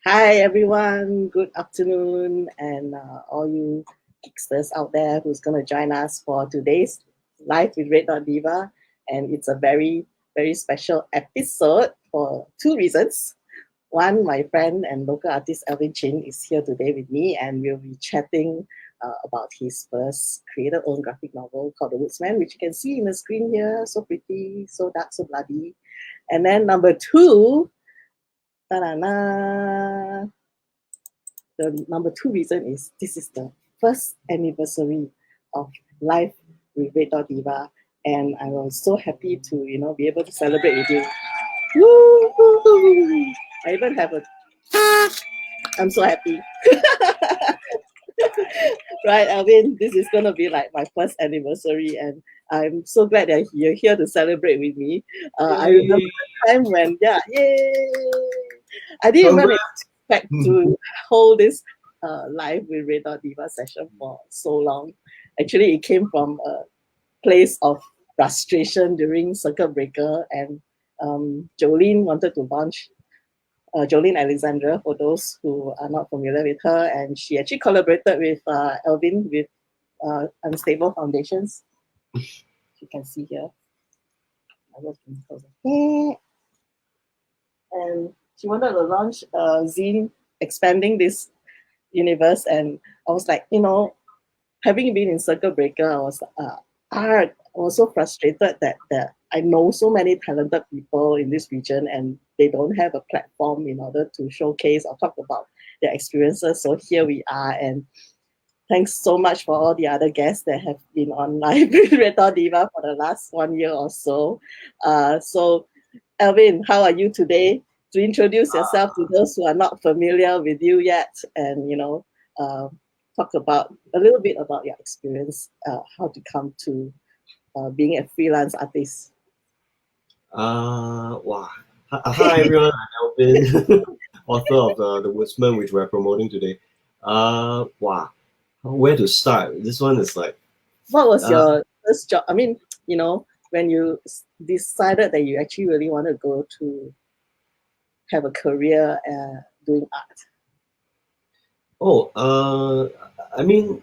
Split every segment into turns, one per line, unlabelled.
Hi everyone, good afternoon, and all you geeksters out there who's going to join us for today's live with Red Dot Diva. And it's a very, very special episode for two reasons. One, my friend and local artist Elvin Ching is here today with me, and we'll be chatting about his first creator owned graphic novel called The Woodsman, which you can see in the screen here. So pretty, so dark, so bloody. And then number two, ta-da-da, the number two reason is this is the first anniversary of Life with Red Dot Diva, and I was so happy to be able to celebrate with you. Woo! I even have a. I'm so happy. Right, Alvin, this is gonna be like my first anniversary, and I'm so glad that you're here to celebrate with me. I remember the time when, yeah, yay! I didn't even expect to hold this live with Red Dot Diva session for so long. Actually, it came from a place of frustration during circuit breaker, and Joelyn wanted to launch Joelyn Alexandra, for those who are not familiar with her, and she actually collaborated with Elvin with Unstable Foundations. You can see here. And she wanted to launch a zine expanding this universe, and I was like, having been in circuit breaker, I was so frustrated that I know so many talented people in this region, and they don't have a platform in order to showcase or talk about their experiences. So here we are, and thanks so much for all the other guests that have been on live with Red Dot Diva for the last 1 year or so. So, Elvin, how are you today? To introduce yourself to those who are not familiar with you yet, and talk about a little bit about your experience, how to come to being a freelance artist.
Wow. Hi everyone, I'm Elvin, author of the Woodsman, which we're promoting today. Wow. Where to start? This one is like.
What was your first job? I mean, when you decided that you actually really want to go to have a career doing art.
I mean,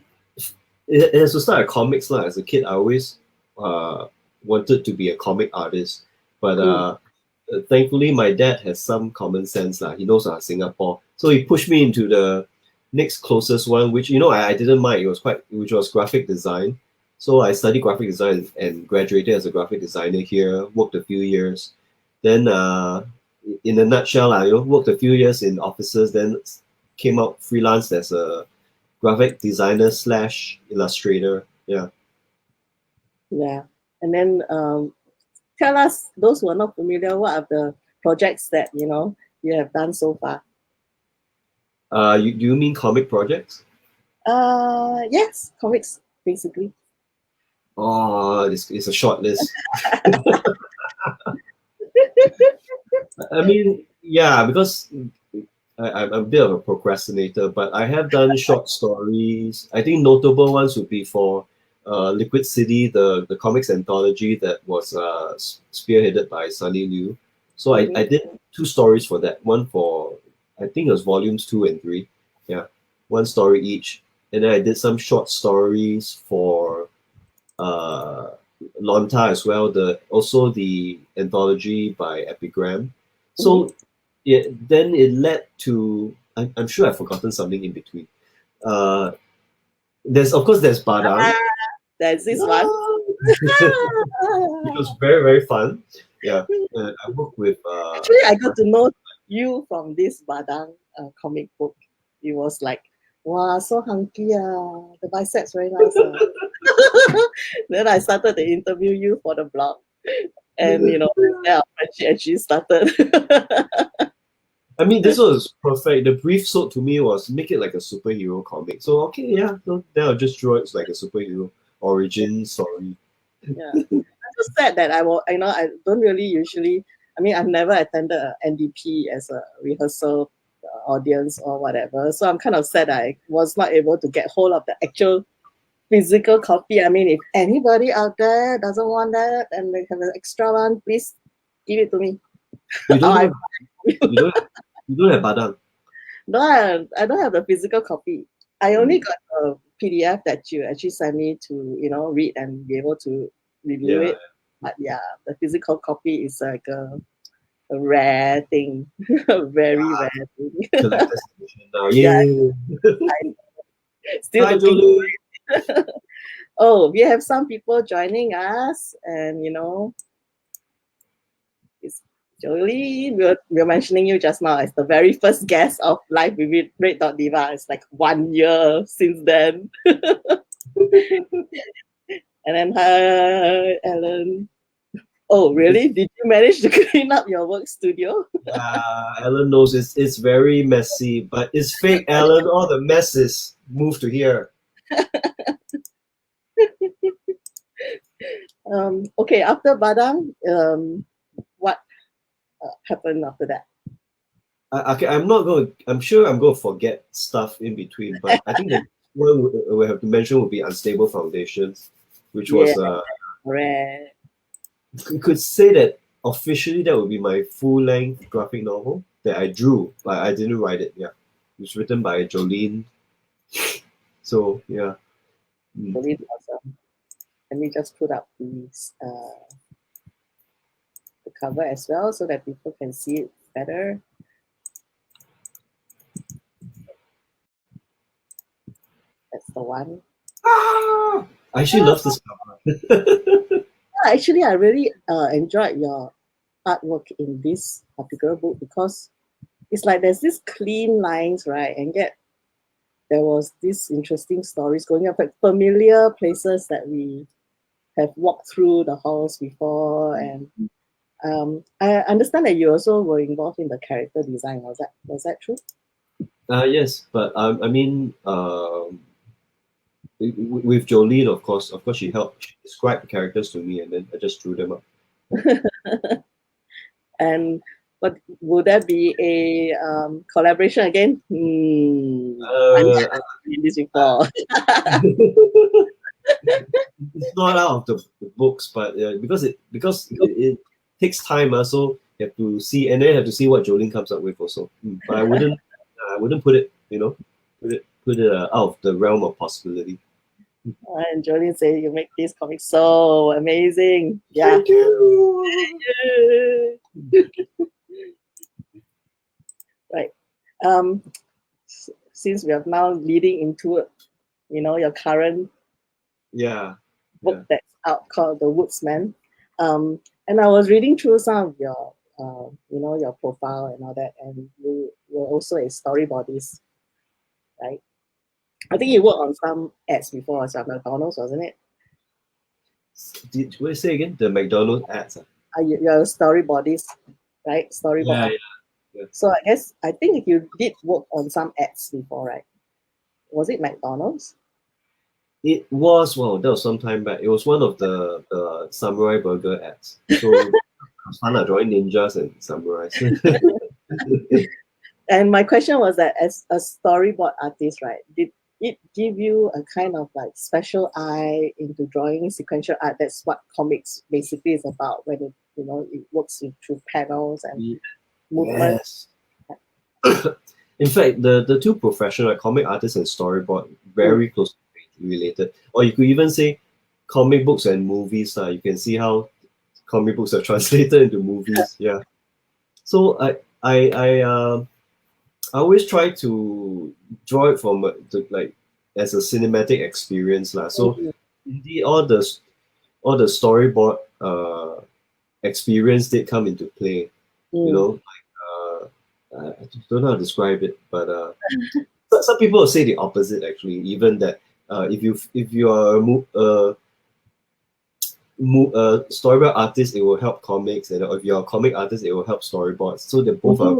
it has to start at comics lah. As a kid, I always wanted to be a comic artist, but thankfully my dad has some common sense lah. He knows Singapore, so he pushed me into the next closest one, which I didn't mind. Which was graphic design. So I studied graphic design and graduated as a graphic designer here. Worked a few years, then in a nutshell, worked a few years in offices, then came out freelance as a graphic designer / illustrator. Yeah.
Yeah, and then tell us, those who are not familiar, what are the projects that you have done so far?
Do you mean comic projects?
Yes, comics basically.
Oh, it's a short list. I mean, yeah, because I'm a bit of a procrastinator, but I have done short stories. I think notable ones would be for Liquid City, the comics anthology that was spearheaded by Sunny Liu. So I did 2 stories for that. One for, I think it was volumes 2 and 3. Yeah, 1 story each. And then I did some short stories for Lonta as well. Also the anthology by Epigram. So then it led to, I'm sure I've forgotten something in between. There's Badang.
There's this one.
It was very, very fun. Yeah, I worked with.
Actually, I got to know you from this Badang comic book. It was like, wow, so hunky. The biceps very nice. Then I started to interview you for the blog. And, our friendship actually started.
I mean, this was perfect. The brief sold to me was make it like a superhero comic. So, okay, yeah. So then I'll just draw it like a superhero origin story.
Yeah. I'm just sad that I don't really usually, I've never attended an NDP as a rehearsal audience or whatever. So I'm kind of sad I was not able to get hold of the actual physical copy. I mean, if anybody out there doesn't want that and they have an extra one, please give it to me.
You don't have Badang.
No, I don't have the physical copy. I only got a PDF that you actually sent me to, read and be able to review
Yeah.
it. But yeah, the physical copy is like a rare thing, a very rare thing.
Collector's edition now.
Yeah,
Yeah.
I'm still
Hi,
looking.
Joelyn.
Oh, we have some people joining us, and it's Joelyn. We were mentioning you just now as the very first guest of Live with Red Dot Diva. It's like 1 year since then. And then, hi, Ellen. Oh, really? Did you manage to clean up your work studio?
Yeah, Alan knows it's very messy, but it's fake, Alan. All the messes move to here.
Okay, after Badang, what happened after that?
Okay, I'm not going. I'm sure I'm going to forget stuff in between, but I think the one we have to mention would be Unstable Foundations, which was
Right.
you could say that officially that would be my full-length graphic novel that I drew, but I didn't write it. Yeah, it was written by Joelyn. So yeah.
Really awesome. Let me just put up these the cover as well so that people can see it better. That's the one.
I actually love this cover.
Actually, I really enjoyed your artwork in this particular book because it's like there's this clean lines, right? And yet there was this interesting stories going up, like familiar places that we have walked through the halls before. And I understand that you also were involved in the character design. Was that true?
Yes, but I mean, with Joelyn, of course, she helped. She described the characters to me, and then I just drew them up.
And but would that be a collaboration again? I've never seen this before.
It's not out of the books, but because it takes time, so you have to see, and then you have to see what Joelyn comes up with also. But I wouldn't put it, put it out of the realm of possibility.
And Joelyn said you make this comic so amazing. Yeah.
Thank you.
Right. Since we are now leading into, your current book that's out called The Woodsman, and I was reading through some of your, your profile and all that, and you were also a storyboardist, right? I think you worked on some ads before as well, McDonald's, wasn't it?
Did you say again? The McDonald's ads?
You're a storyboardist, right? Storyboard.
Yeah.
So I think you did work on some ads before, right? Was it McDonald's?
It was, that was some time back. It was one of the samurai burger ads. So it was fun drawing ninjas and samurais.
And my question was that as a storyboard artist, right, did it give you a kind of like special eye into drawing sequential art? That's what comics basically is about, when it works through panels and movements.
Yes. In fact, the two professional, like comic artists and storyboard, very closely related. Or you could even say comic books and movies. You can see how comic books are translated into movies. Yeah. So I always try to draw it from as a cinematic experience. So indeed all the storyboard experience did come into play. I don't know how to describe it, but some people will say the opposite actually. Even that if you are a storyboard artist, it will help comics, and if you're a comic artist, it will help storyboards. So they both are.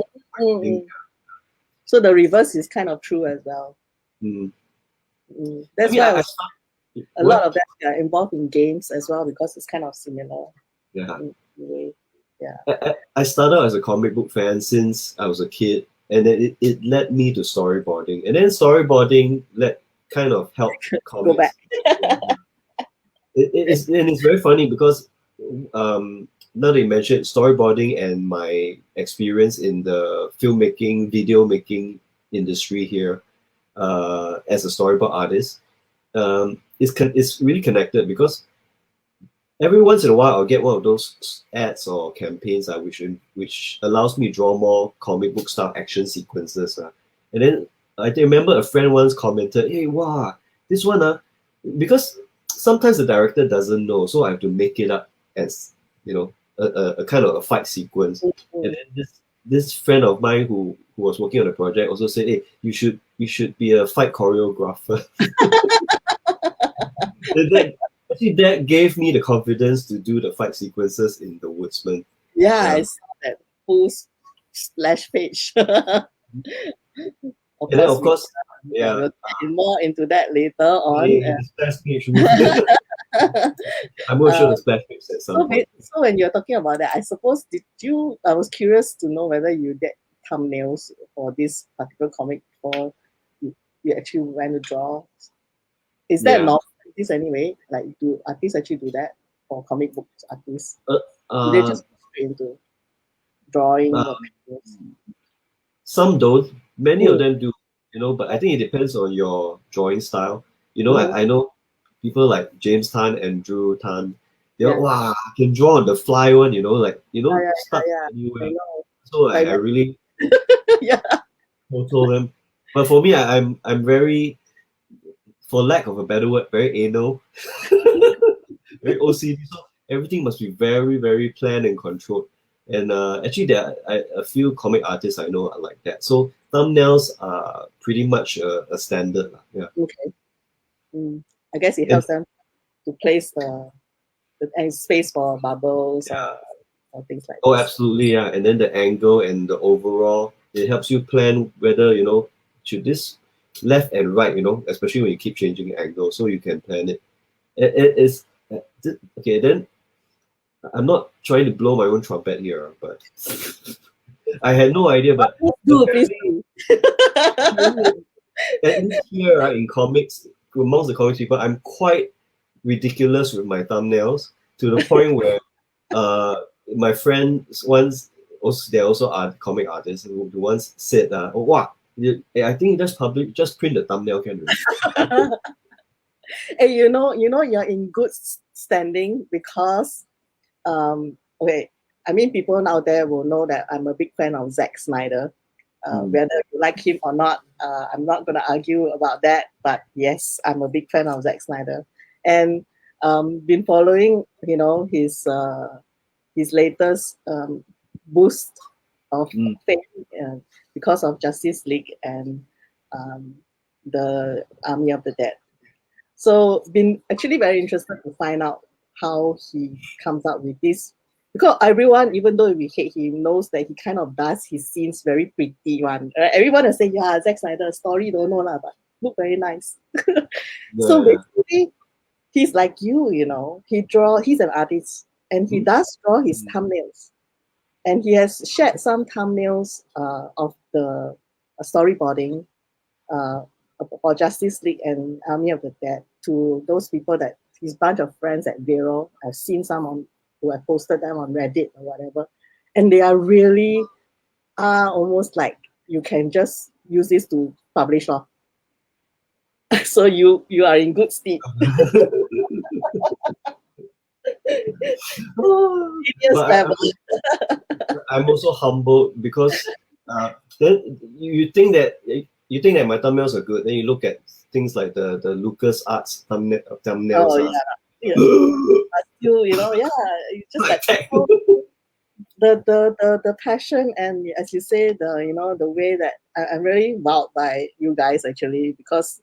So the reverse is kind of true as well. That's why a lot of that are involved in games as well, because it's kind of similar.
Yeah.
Yeah.
I started as a comic book fan since I was a kid, and then it led me to storyboarding, and then storyboarding kind of helped comics.
Go back.
It's very funny because now that you mentioned storyboarding and my experience in the filmmaking, video making industry here as a storyboard artist is really connected, because every once in a while I'll get one of those ads or campaigns which allows me to draw more comic book style action sequences. And then I remember a friend once commented, "Hey, wow, this one, because sometimes the director doesn't know, so I have to make it up as a kind of a fight sequence."
Mm-hmm.
And then this friend of mine who was working on the project also said, "Hey, you should be a fight choreographer." Actually, that gave me the confidence to do the fight sequences in the Woodsman.
Yeah, I saw that full splash page.
And then, of course, yeah,
we'll get more into that later on.
the splash page. I'm more sure the splash page at some point.
So when you're talking about that, I suppose I was curious to know whether you did thumbnails for this particular comic before you actually went to draw. Is that not this anyway? Like, do artists actually do that for comic books artists? Do they just go straight into drawing?
Some don't. Many of them do, but I think it depends on your drawing style. I know people like James Tan and Drew Tan. They're wow, I can draw on the fly one, stuff anywhere. So I really told them. But for me, I'm very, for lack of a better word, very anal, very OCD. So everything must be very, very planned and controlled. And actually, there are a few comic artists I know are like that. So thumbnails are pretty much a standard. Yeah.
Okay. I guess it helps them to place the space for bubbles or things like that.
Oh, absolutely, yeah. And then the angle and the overall, it helps you plan whether, should this left and right, especially when you keep changing angle, so you can plan it. It is okay. Then I'm not trying to blow my own trumpet here, but I had no idea. But
please do.
At least here, in comics, amongst the comics people, I'm quite ridiculous with my thumbnails, to the point where my friends once, they're also comic artists, who once said, "Oh wow, I think just print the thumbnail, can you?"
Hey, you're in good standing because, okay, I mean, people out there will know that I'm a big fan of Zack Snyder. Whether you like him or not, I'm not going to argue about that. But yes, I'm a big fan of Zack Snyder, and been following, his latest boost of fame because of Justice League and the Army of the Dead. So been actually very interested to find out how he comes up with this, because everyone, even though we hate him, knows that he kind of does his scenes very pretty one. Everyone will say, yeah, Zack Snyder story, don't know lah, but look very nice. So basically, he's like you, he's an artist, and he does draw his thumbnails. And he has shared some thumbnails of the storyboarding for Justice League and Army of the Dead to those people that his bunch of friends at Vero. I've seen some who have posted them on Reddit or whatever, and they are really almost like you can just use this to publish off. So you are in good stead.
I'm also humbled because then you think that my thumbnails are good. Then you look at things like the Lucas Arts thumbnails.
Oh yeah. Still, it's just like the passion, and as you say, the way that I'm really wowed by you guys actually, because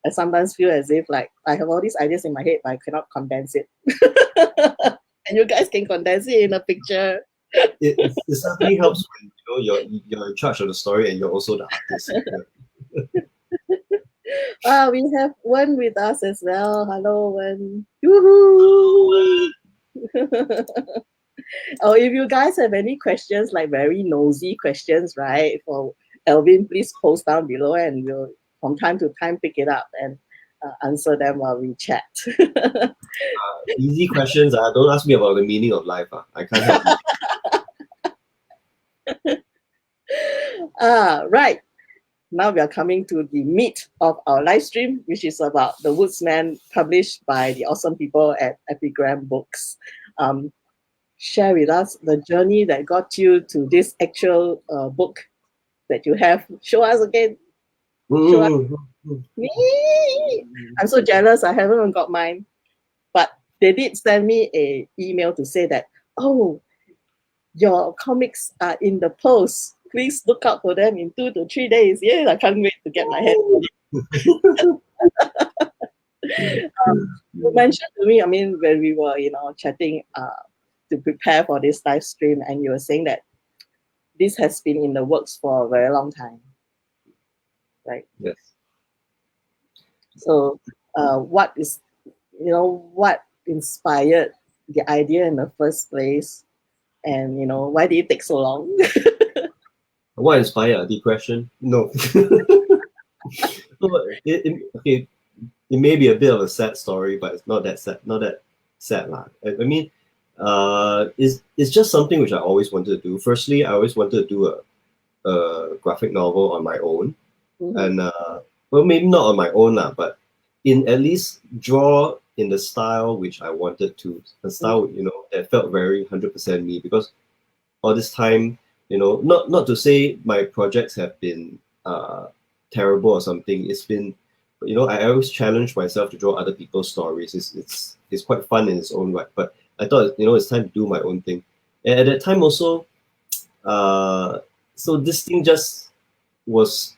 I sometimes feel as if like I have all these ideas in my head, but I cannot condense it. And you guys can condense it in a picture.
It certainly helps when you're in charge of the story and you're also the artist.
We have Wen with us as well. Hello, Wen. Woohoo! Oh, if you guys have any questions, like very nosy questions, right, for Elvin, please post down below, and we'll from time to time pick it up and answer them while we chat.
Easy questions. Don't ask me about the meaning of life. I can't help you.
Right. now we are coming to the meat of our live stream, which is about the Woodsman, published by the awesome people at Epigram Books. Share with us the journey that got you to this actual book that you have. Show us again. Show us. I'm so jealous. I haven't even got mine. But they did send me an email to say that, oh, your comics are in the post. Please look out for them in 2 to 3 days. Yes, I can't wait to get my hands on it. You mentioned to me, I mean, when we were, chatting to prepare for this live stream, and you were saying that this has been in the works for a very long time, right?
Yes.
So, what inspired the idea in the first place? And, why did it take so long?
What inspired depression? No. Okay, it may be a bit of a sad story, but it's not that sad. Not that sad, lah. I mean, it's just something which I always wanted to do. Firstly, I always wanted to do a graphic novel on my own, and well, maybe not on my own, lah, but at least draw in the style which I wanted to, a style that felt very 100% me. Because all this time, not to say my projects have been terrible or something. It's been, I always challenge myself to draw other people's stories. It's quite fun in its own right. But I thought, it's time to do my own thing. And at that time also, so this thing just was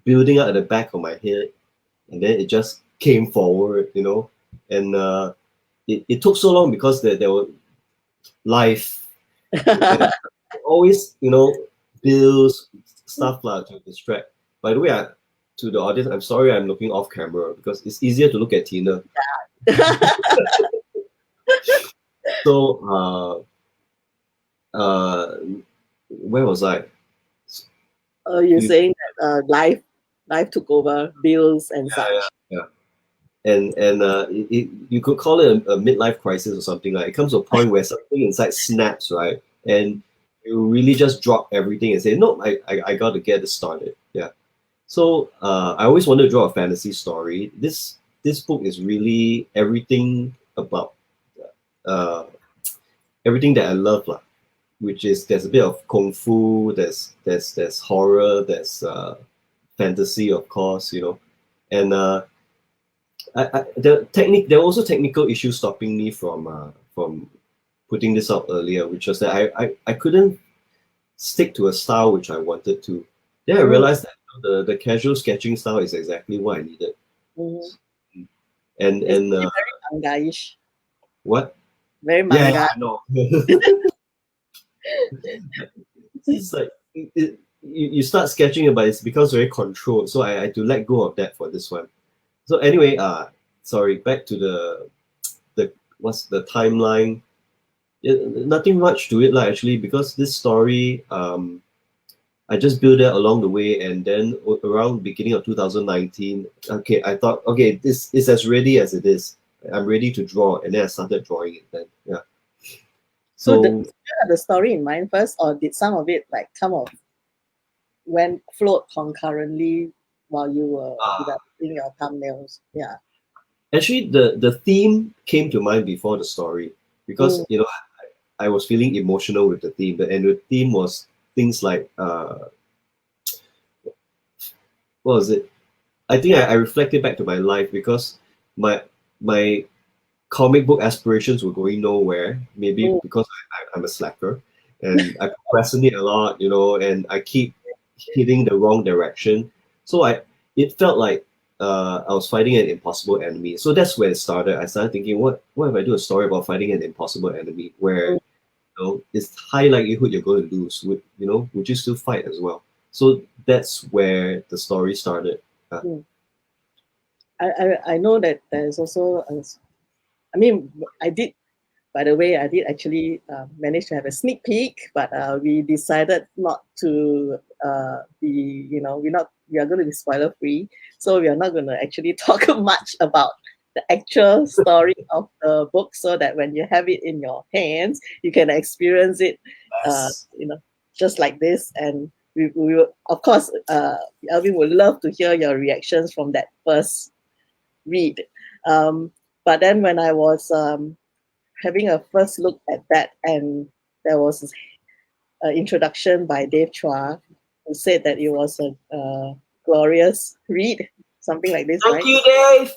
building up at the back of my head, and then it just came forward, and it took so long because there were life, always, bills, stuff to distract. By the way, to the audience, I'm sorry I'm looking off camera because it's easier to look at Tina. So, where was I?
You're saying that life took over, bills and such.
Yeah. And you could call it a midlife crisis or something. Like, it comes to a point where something inside snaps, right? And you really just drop everything and say, no, I got to get this started. Yeah. So I always wanted to draw a fantasy story. This book is really everything about everything that I love, which is there's a bit of kung fu, there's horror, there's fantasy, of course, and there were also technical issues stopping me from putting this out earlier, which was that I couldn't stick to a style which I wanted to. Then I realized that the casual sketching style is exactly what I needed. And
very manga-ish.
What?
Very manga.
Yeah, I know. It's like you start sketching, but it becomes very controlled. So I had to let go of that for this one. So anyway, sorry, back to the what's the timeline? Nothing much to it, actually, because this story, I just built it along the way, and then around beginning of 2019, okay, I thought, okay, this is as ready as it is. I'm ready to draw, and then I started drawing it then. Yeah.
So did you have the story in mind first, or did some of it float concurrently while you were developing your thumbnails? Yeah.
Actually, the theme came to mind before the story because I was feeling emotional with the theme, and the theme was things like what was it? I think I reflected back to my life because my comic book aspirations were going nowhere. Maybe because I'm a slacker and I procrastinate a lot, and I keep hitting the wrong direction. So it felt like I was fighting an impossible enemy. So that's where it started. I started thinking, what if I do a story about fighting an impossible enemy where it's high likelihood you're going to lose? Would you still fight as well? So that's where the story started.
I know that there's also, by the way, I did actually manage to have a sneak peek, but we decided not to we are going to be spoiler free, so we are not going to actually talk much about the actual story of the book, so that when you have it in your hands, you can experience it, just like this, and of course, Elvin would love to hear your reactions from that first read. But then when I was having a first look at that, and there was an introduction by Dave Chua, who said that it was a glorious read, something like this,
Thank
right?
you, Dave.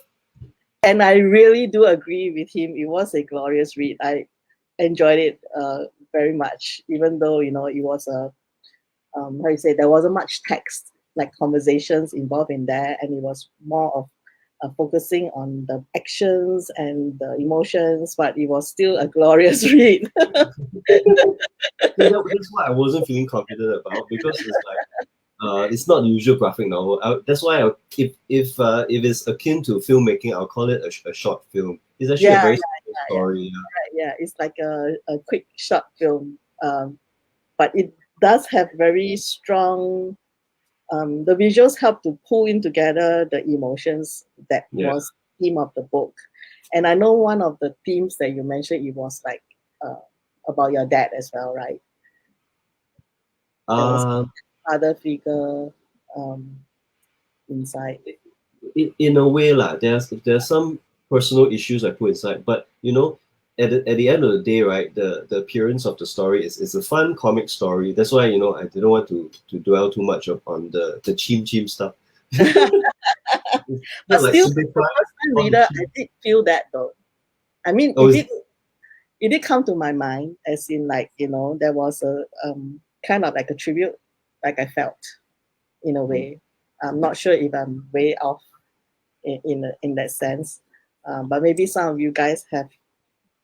And I really do agree with him. It was a glorious read. I enjoyed it very much, even though it was a how you say, there wasn't much text like conversations involved in there, and it was more of focusing on the actions and the emotions, but it was still a glorious read.
That's what I wasn't feeling confident about, because it's like it's not the usual graphic novel. That's why if it's akin to filmmaking, I'll call it a short film. It's actually a very simple story.
Yeah, it's like a quick short film, but it does have very strong. The visuals help to pull in together the emotions that was the theme of the book. And I know one of the themes that you mentioned, it was like about your dad as well, right? There was other figure inside.
In a way, there's some personal issues I put inside, but at the end of the day, right, the appearance of the story is a fun comic story. That's why I didn't want to dwell too much on the chim stuff.
But still, as a first-time reader, I did feel that though. I mean, it did come to my mind, as in there was a kind of like a tribute, like I felt in a way. I'm not sure if I'm way off in that sense, but maybe some of you guys have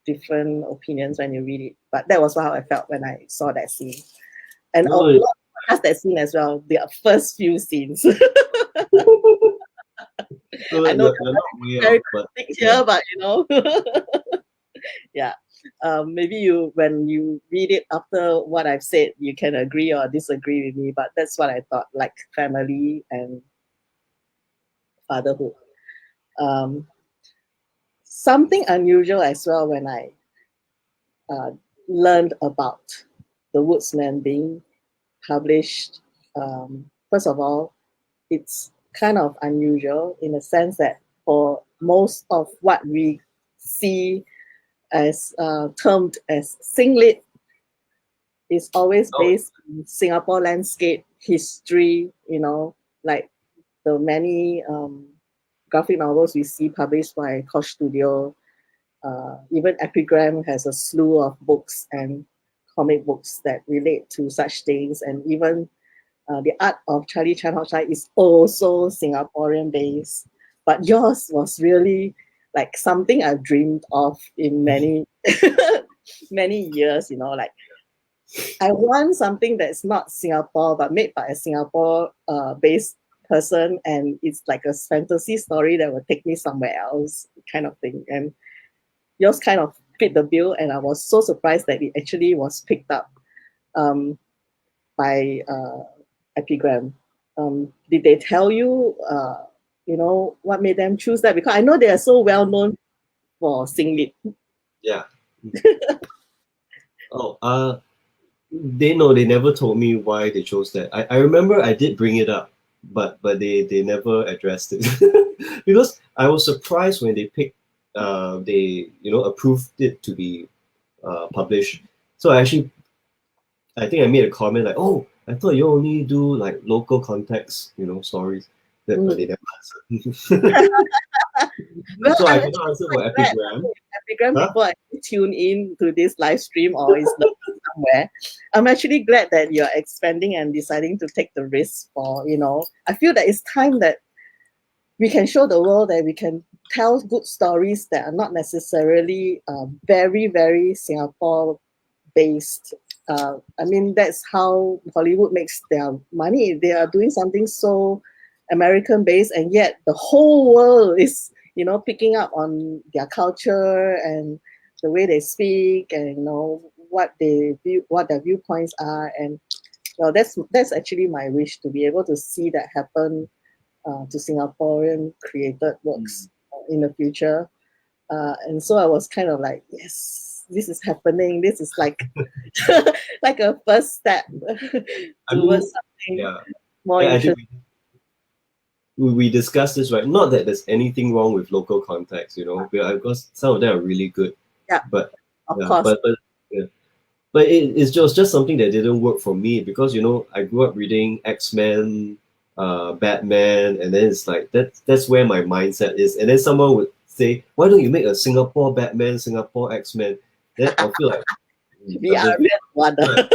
different opinions when you read it. But that was how I felt when I saw that scene, and not just that scene as well. The first few scenes. I know very quick here, but yeah. Maybe when you read it after what I've said, you can agree or disagree with me, but that's what I thought, like family and fatherhood. Something unusual as well when I learned about the Woodsman being published. First of all, it's kind of unusual in the sense that for most of what we see as termed as singlet is always based on Singapore landscape history, like the many graphic novels we see published by COSH Studio. Even Epigram has a slew of books and comic books that relate to such things, and even the art of Charlie Chan Hok Chai is also Singaporean based, but yours was really like something I've dreamed of in many many years. Like I want something that's not Singapore but made by a Singapore based person, and it's like a fantasy story that will take me somewhere else, kind of thing. And yours kind of fit the bill, and I was so surprised that it actually was picked up by Epigram. Did they tell you, what made them choose that? Because I know they are so well known for singlet.
Yeah. They never told me why they chose that. I remember I did bring it up, but they never addressed it. Because I was surprised when they picked they approved it to be published. So I think I made a comment like, oh, I thought you only do like local context, stories. But they never answered.
Well,
so I cannot answer for Epigram.
Epigram people actually tune in to this live stream or is somewhere. I'm actually glad that you're expanding and deciding to take the risk for, I feel that it's time that we can show the world that we can tell good stories that are not necessarily very, very Singapore based. I mean, that's how Hollywood makes their money. They are doing something so American based, and yet the whole world is, picking up on their culture and the way they speak, and what their viewpoints are. And well, that's actually my wish, to be able to see that happen to Singaporean created works in the future. And so I was kind of like, yes, this is happening. This is like like a first step towards something
Yeah.
more
I think
interesting.
we discussed this, right? Not that there's anything wrong with local context, because some of them are really good,
Yeah,
but
of
yeah,
course.
yeah. But it's just something that didn't work for me because I grew up reading X-Men, Batman, and then it's like that's where my mindset is. And then someone would say, "Why don't you make a Singapore Batman, Singapore X-Men?" Then I'll feel like
We are
doesn't
a red one.
feel like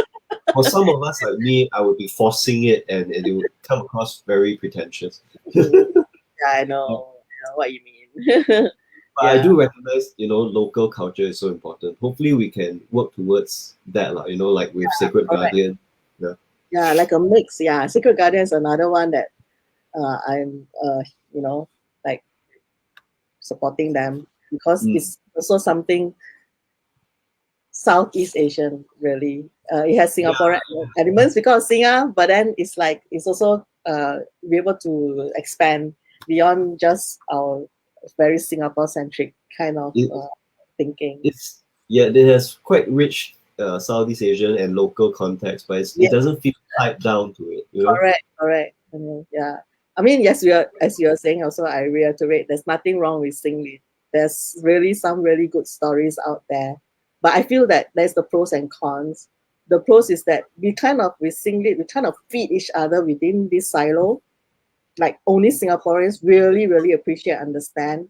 for some of us like me, I would be forcing it, and it would come across very pretentious.
Yeah, I know what you mean.
But I
Yeah,
do recognize, local culture is so important. Hopefully, we can work towards that, like with Sacred
correct.
Guardian. Yeah.
Yeah, like a mix. Yeah, Secret Guardian is another one that I'm, like supporting them because
Mm.
it's also something Southeast Asian, really. It has
Yeah.
Singaporean elements because of Singa, but then it's also be able to expand beyond just our very Singapore centric kind of
It,
thinking.
it has quite rich Southeast Asian and local context, but it
Yeah,
doesn't feel tied down to it.
correct. Yeah. I mean, yes, we are, as you are saying, also, I reiterate, there's nothing wrong with Singli. There's really some really good stories out there. But I feel that there's the pros and cons. The pros is that with Singli, we kind of feed each other within this silo. Like only Singaporeans really, really appreciate, understand.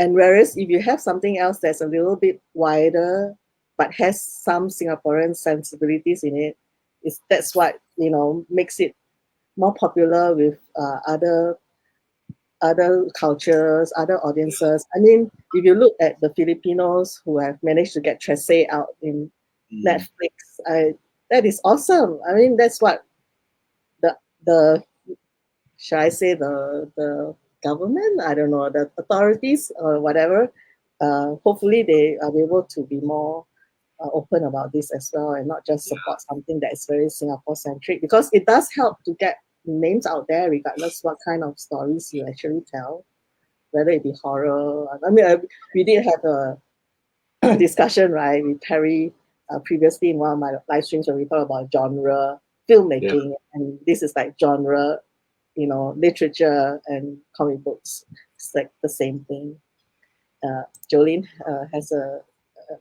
And whereas if you have something else that's a little bit wider, but has some Singaporean sensibilities in it, that's what, makes it more popular with other cultures, other audiences. I mean, if you look at the Filipinos who have managed to get Trece out in
Mm.
Netflix, that is awesome. I mean, that's what the should I say the government? I don't know, the authorities or whatever. Hopefully, they are able to be more open about this as well and not just support something that is very Singapore centric because it does help to get names out there regardless what kind of stories you actually tell, whether it be horror. I mean, we did have a discussion, right, with Terry previously in one of my live streams where we talk about genre
Yeah.
filmmaking, and this is like genre, literature and comic books. It's like the same thing. Joelyn has a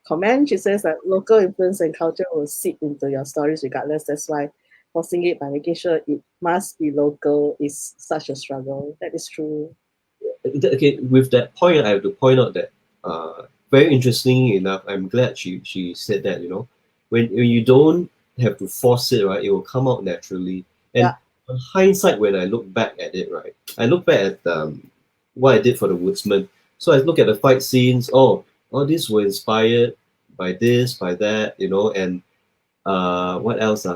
comment. She says that local influence and culture will seep into your stories regardless. That's why forcing it by making sure it must be local is such a struggle. That is true.
Okay, with that point, I have to point out that very interestingly enough, I'm glad she said that, when you don't have to force it, right, it will come out naturally. And
Yeah,
on hindsight, when I look back at it, right, I look back at what I did for the Woodsman. So I look at the fight scenes, all these were inspired by this, by that, and what else?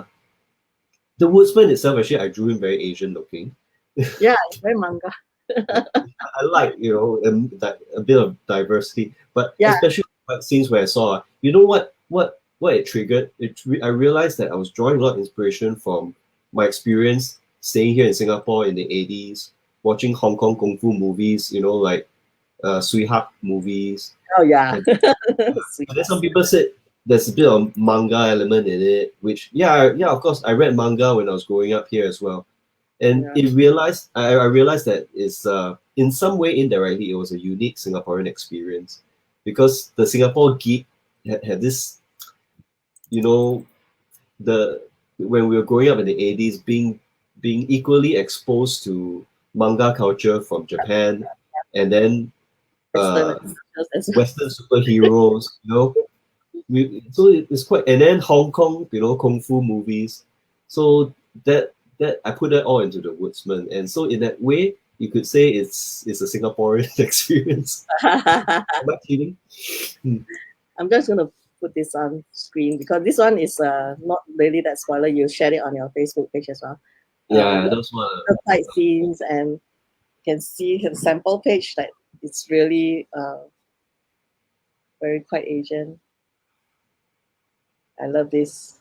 The Woodsman itself, actually, I drew him very Asian looking.
yeah, it's very manga.
I like a bit of diversity, but
Yeah,
especially like scenes where I saw what it triggered. I realized that I was drawing a lot of inspiration from my experience staying here in Singapore in the 80s, watching Hong Kong kung fu movies, like Sui Hak movies,
oh yeah.
and,
Sweet.
and then some people said there's a bit of manga element in it, which yeah, of course I read manga when I was growing up here as well, and
Yeah.
I realized that it's in some way indirectly it was a unique Singaporean experience because the Singapore geek had this, you know, the when we were growing up in the 80s, being equally exposed to manga culture from Japan, and then
Western
uh,
as well.
Western superheroes, so it's quite, and then Hong Kong, kung fu movies. So that I put that all into the Woodsman, and so in that way, you could say it's a Singaporean experience. Am I kidding? Hmm.
I'm just gonna put this on screen because this one is not really that spoiler. You shared it on your Facebook page as well.
Yeah,
The
those one.
fight scenes, and you can see the sample page that it's really very quite Asian. I love this.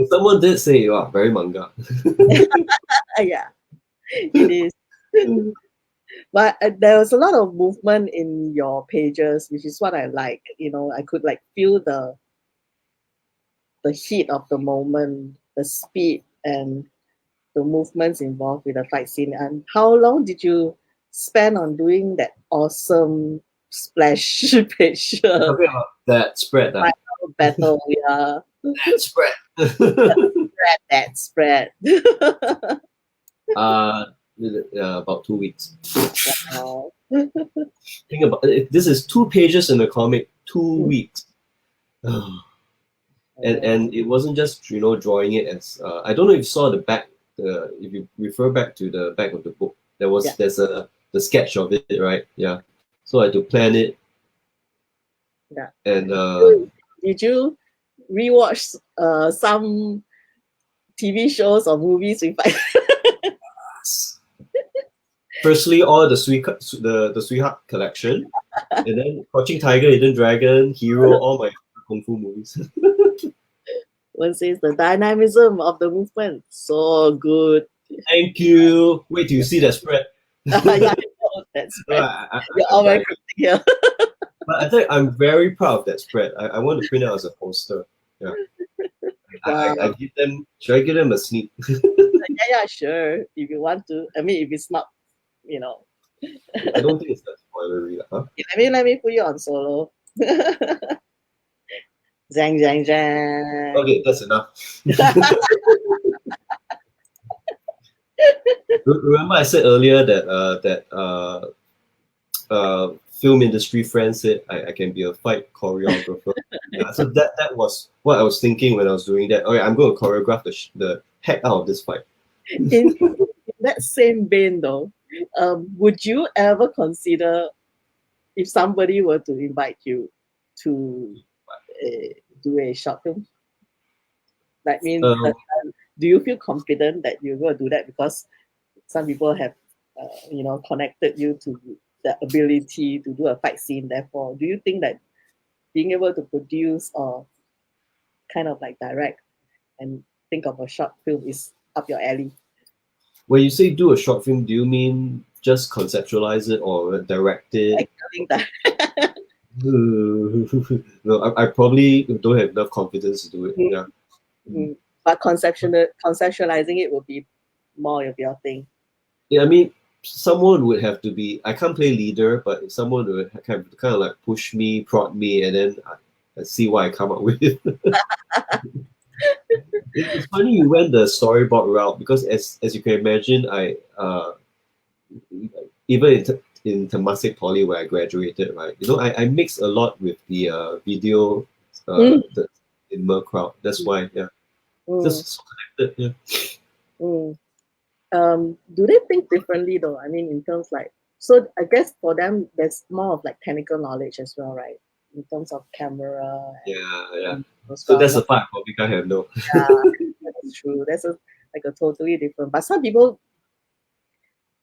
Someone did say, "Wow, very manga."
Yeah, it is. But there was a lot of movement in your pages, which is what I like. I could like feel the heat of the moment, the speed, and the movements involved with the fight scene. And how long did you spend on doing that awesome splash page
Talking about that spread,
battle? Yeah,
that spread.
that spread.
About 2 weeks.
Wow.
Think about it. This is 2 pages in the comic, 2 weeks. And it wasn't just drawing it as I don't know if you saw the back. If you refer back to the back of the book, there's the sketch of it, right? Yeah. So I had to plan it.
Yeah.
And
did you rewatch some TV shows or movies with
firstly, all the Sweetheart collection, and then watching Tiger, Hidden Dragon, Hero, all my kung fu movies.
One says the dynamism of the movement, so good.
Thank you. Wait till you see that spread.
Yeah, I know that spread. You're all very cryptic here.
But I think I'm very proud of that spread. I want to print it out as a poster. Yeah.
Wow.
I give them. Should I give them a sneak?
Yeah, sure. If you want to. I mean, if it's not,
I don't think it's that spoilery, huh?
Let me put you on solo. Zang, zang, zang.
Okay, that's enough. Remember, I said earlier that film industry friends said I can be a fight choreographer. Yeah, so that was what I was thinking when I was doing that. Okay, I'm going to choreograph the heck out of this fight.
In that same vein, though, would you ever consider if somebody were to invite you to do a short film? That means, do you feel confident that you're going to do that because some people have, connected you to the ability to do a fight scene? Therefore, do you think that being able to produce or kind of like direct and think of a short film is up your alley?
When you say do a short film, do you mean just conceptualize it or direct it?
I think that.
No, I probably don't have enough confidence to do it. Yeah.
Mm. But conceptualizing it will be more of your thing.
Yeah, I mean, someone would have to be. I can't play leader, but someone would kind of like push me, prod me, and then I see what I come up with. It's funny you went the storyboard route because, as you can imagine, I even in Temasek Poly where I graduated, right? I mix a lot with the video, in Mer crowd. That's why, yeah, just so connected, yeah.
Do they think differently though? I mean, in terms so I guess for them, there's more of like technical knowledge as well, right? In terms of camera.
Yeah. So that's the part we can't handle.
Yeah, that's true. That's a totally different. But some people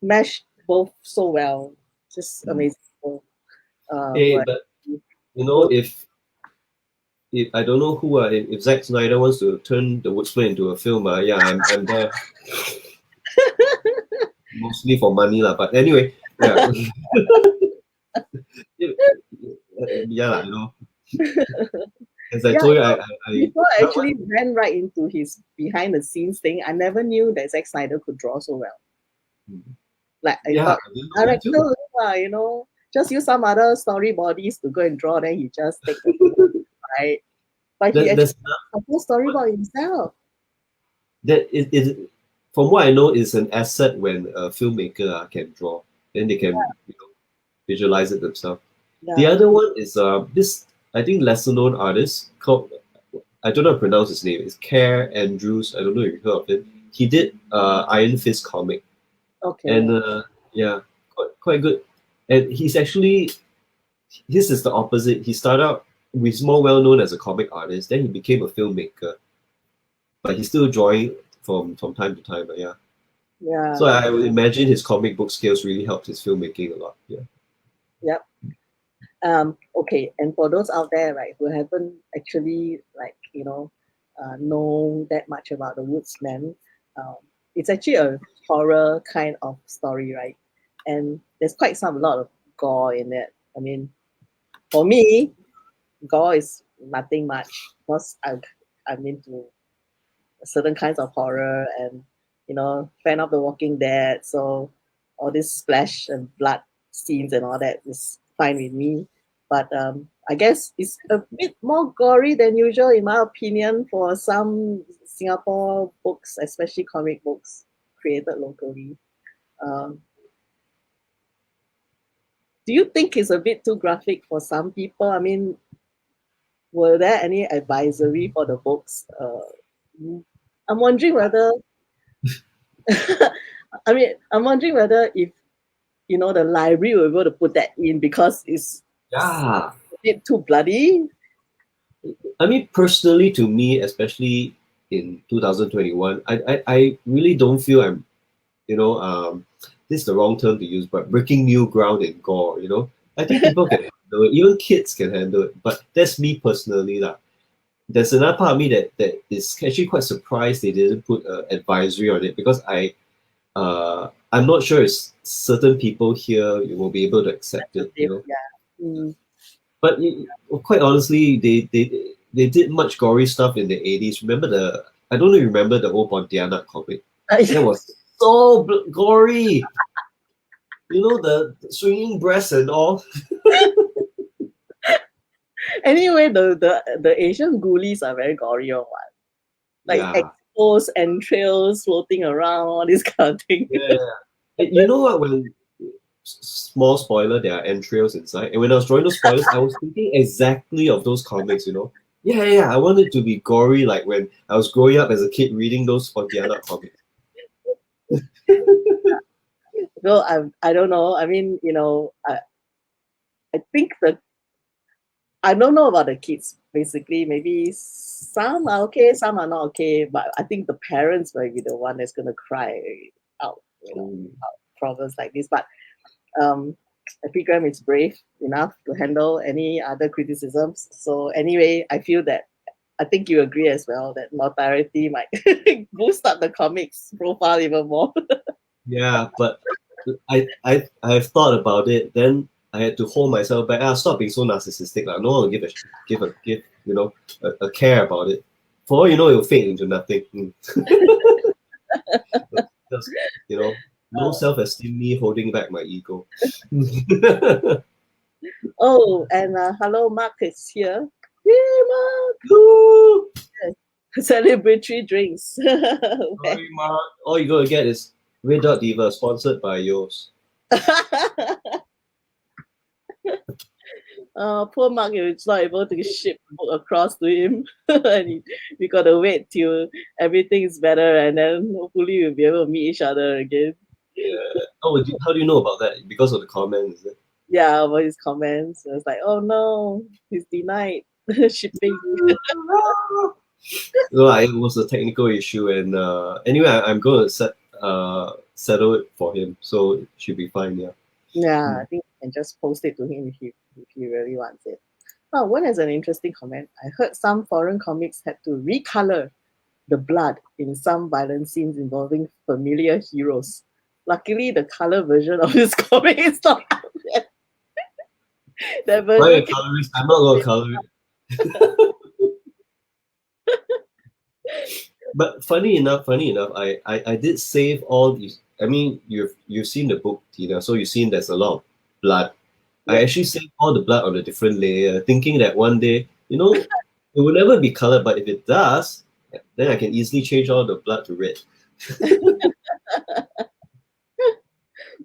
mesh both so well. Just amazing.
Hey, but if I don't know who if Zack Snyder wants to turn the Woodsman into a film, yeah, I'm there. Mostly for money, but anyway, yeah. Yeah, as I told you, I
before I actually ran right into his behind the scenes thing, I never knew that Zack Snyder could draw so well. Like I thought, director, just use some other story bodies to go and draw, then he just take the right. But he actually a whole storyboard himself.
That is, from what I know, is an asset when a filmmaker can draw. Then they can visualize it themselves. Yeah. The other one is this, I think, lesser known artist called, I don't know how to pronounce his name. It's Care Andrews. I don't know if you heard of it. He did Iron Fist comic.
Okay.
And yeah, quite good. And he's actually, his is the opposite. He started out, he's more well known as a comic artist. Then he became a filmmaker. But he's still drawing from time to time. But yeah.
Yeah.
So I would imagine his comic book skills really helped his filmmaking a lot. Yeah.
Yep. Okay, and for those out there, right, who haven't actually know that much about the Woodsman, it's actually a horror kind of story, right? And there's quite a lot of gore in it. I mean, for me, gore is nothing much because I'm into certain kinds of horror, and fan of The Walking Dead, so all this splash and blood scenes and all that is fine with me. But I guess it's a bit more gory than usual, in my opinion, for some Singapore books, especially comic books created locally. Um, do you think it's a bit too graphic for some people? I mean, were there any advisory for the books? I'm wondering whether, I'm wondering whether if, the library were able to put that in because it's
Yeah.
a bit too bloody.
I mean, personally, to me, especially in 2021, I really don't feel I'm, this is the wrong term to use, but breaking new ground in gore, I think people can handle it, even kids can handle it, but that's me personally. There's another part of me that is actually quite surprised they didn't put an advisory on it, because I'm not sure if certain people here will be able to accept it,
Yeah. Mm.
But quite honestly, they did much gory stuff in the 80s. I don't know if you remember the old Pontianak comic. That was so gory. The swinging breasts and all.
Anyway, the Asian ghoulies are very gory or what? Like
Yeah.
exposed entrails floating around, all this kind of thing.
Yeah. You know what? When small spoiler, there are entrails inside. And when I was drawing those spoilers, I was thinking exactly of those comics, Yeah. I wanted to be gory like when I was growing up as a kid reading those Pontianak comics.
So I don't know. I mean, I think that I don't know about the kids. Basically, maybe some are okay, some are not okay. But I think the parents might be the one that's gonna cry out, out problems like this. But Epigram is brave enough to handle any other criticisms. So anyway, I think you agree as well that notoriety might boost up the comics profile even more.
Yeah, but I've thought about it. Then I had to hold myself back. Stop being so narcissistic. No one will give a care about it. For all you know, it'll fade into nothing. Just, low self-esteem, me holding back my ego.
Oh, and hello, Mark is here. Hey, Mark! Celebratory drinks.
Sorry, Mark. All you gotta get is Red Dot Diva, sponsored by yours.
Poor Mark is not able to ship the book across to him. And we gotta wait till everything is better, and then hopefully we'll be able to meet each other again.
Yeah. Oh, how do you know about that? Because of the comments, is it?
Yeah, about his comments. It's like, oh no, he's denied shipping.
No, it was a technical issue, and anyway, I'm going to settle it for him, so it should be fine. Yeah.
Yeah, I think you can just post it to him if he really wants it. Oh, one has an interesting comment. I heard some foreign comics had to recolor the blood in some violent scenes involving familiar heroes. Luckily, the color version of this comic is not out yet. That version
I'm not going to color it. But funny enough, I did save all these. I mean, you've seen the book, Tina, so you've seen there's a lot of blood. Yeah. I actually saved all the blood on a different layer, thinking that one day, it will never be colored, but if it does, then I can easily change all the blood to red.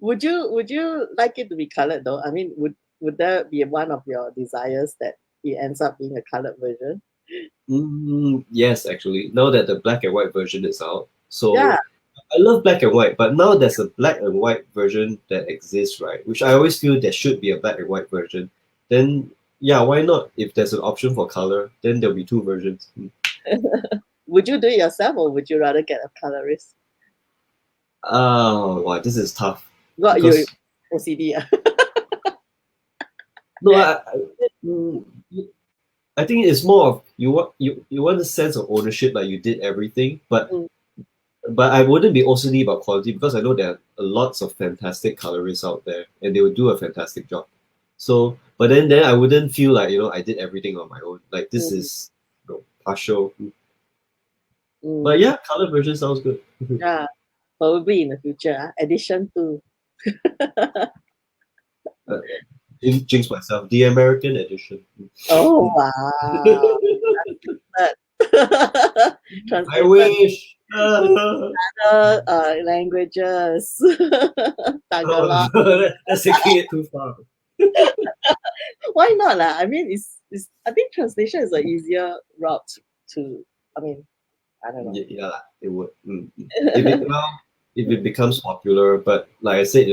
Would you like it to be colored though? I mean, would that be one of your desires that it ends up being a colored version?
Yes, actually. Now that the black and white version is out, so
yeah.
I love black and white, but now there's a black and white version that exists, right? Which I always feel there should be a black and white version. Then, yeah, why not? If there's an option for color, then there'll be two versions.
Would you do it yourself, or would you rather get a colorist?
Oh, wow, this is tough.
What, you OCD?
No, I think it's more of you want a sense of ownership, like you did everything, but I wouldn't be OCD about quality, because I know there are lots of fantastic colorists out there and they would do a fantastic job. So, but then I wouldn't feel like I did everything on my own. Like this is partial. But yeah, color version sounds good.
Yeah. Probably in the future. Edition 2.
Jinx myself. The American edition.
Oh wow.
I
Translated
wish.
languages. Tagalog.
That's taking it too far.
Why not lah? I mean, it's I think translation is an easier route to. I mean, I don't know.
Yeah, it would. If it becomes popular, but like I said,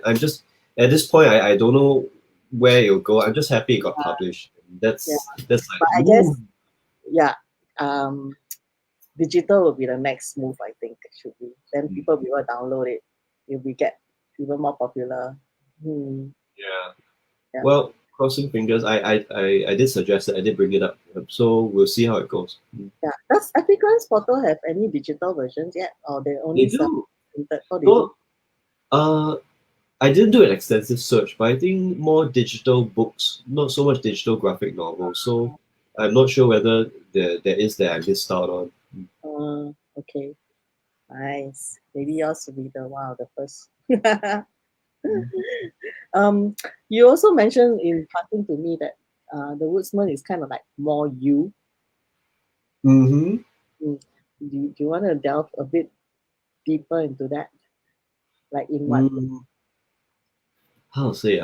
I'm just at this point, I don't know where it'll go. I'm just happy it got published. That's like.
But I guess, yeah, digital will be the next move. I think it should be. Then people will download it. It will get even more popular.
Yeah. Well, crossing fingers. I did suggest that. I did bring it up. So we'll see how it goes.
Yeah. Does Epicron's Photo have any digital versions yet, or they only
do?
How they do?
I didn't do an extensive search, but I think more digital books, not so much digital graphic novels. So I'm not sure whether there is that I missed out on.
Okay. Nice. Maybe yours will be one of the first. You also mentioned in passing to me that the Woodsman is kind of like more you.
Mm-hmm.
Do you want to delve a bit deeper into that? Like in what?
How to say?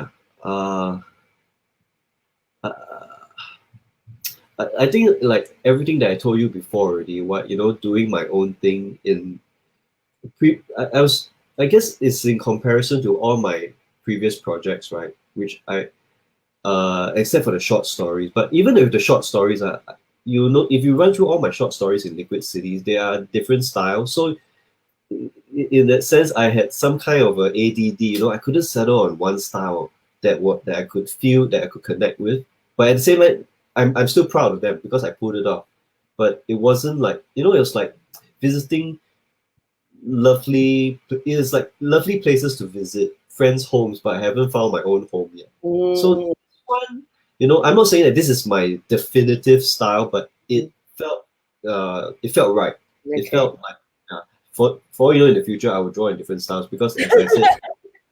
I think like everything that I told you before already. Doing my own thing I guess it's in comparison to all my previous projects, right? Which except for the short stories. But even if the short stories are, if you run through all my short stories in Liquid Cities, they are different styles. So in that sense, I had some kind of a ADD. I couldn't settle on one style that I could feel, that I could connect with. But at the same time, I'm still proud of them because I pulled it off. But it wasn't like, it was like visiting lovely places to visit, friends' homes, but I haven't found my own home yet. So this one, I'm not saying that this is my definitive style, but it felt right. Okay. It felt like for in the future I will draw in different styles because, as I said,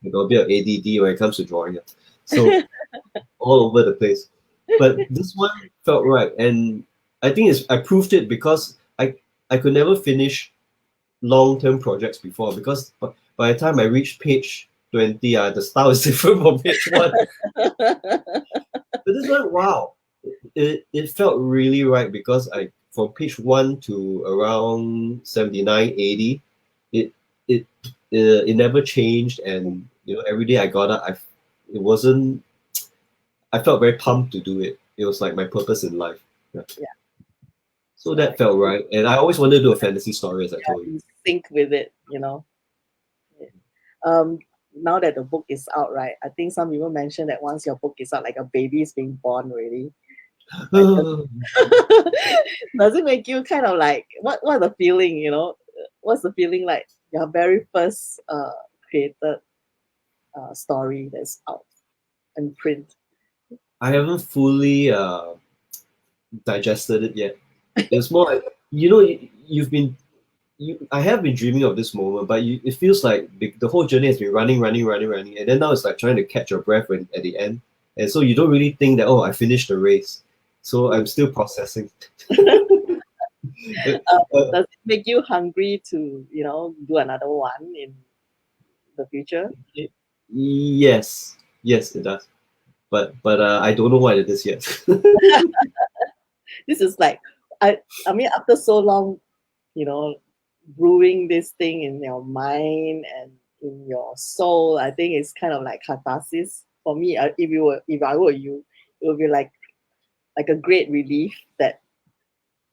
a bit of ADD when it comes to drawing. So all over the place. But this one felt right, and I think I proved it because I could never finish long-term projects before, because by the time I reached page 20, the style is different from page 1. But this one, wow, it felt really right because from page 1 to around 79, 80, it never changed, and every day I got up, I felt very pumped to do it. It was like my purpose in life. Yeah. So that felt right, and I always wanted to do a fantasy story, as I told you.
Sync with it, Now that the book is out, right? I think some people mentioned that once your book is out, like a baby is being born already. Does it make you kind of like what the feeling? What's the feeling like? Your very first created story that's out in print.
I haven't fully digested it yet. It's more like I have been dreaming of this moment, but it feels like the whole journey has been running, and then now it's like trying to catch your breath at the end, and so you don't really think that I finished the race. So I'm still processing.
Does it make you hungry to do another one in the future?
Yes, it does. But I don't know what it is yet.
This is like I mean, after so long, brewing this thing in your mind and in your soul, I think it's kind of like catharsis for me. If I were you, it would be like a great relief that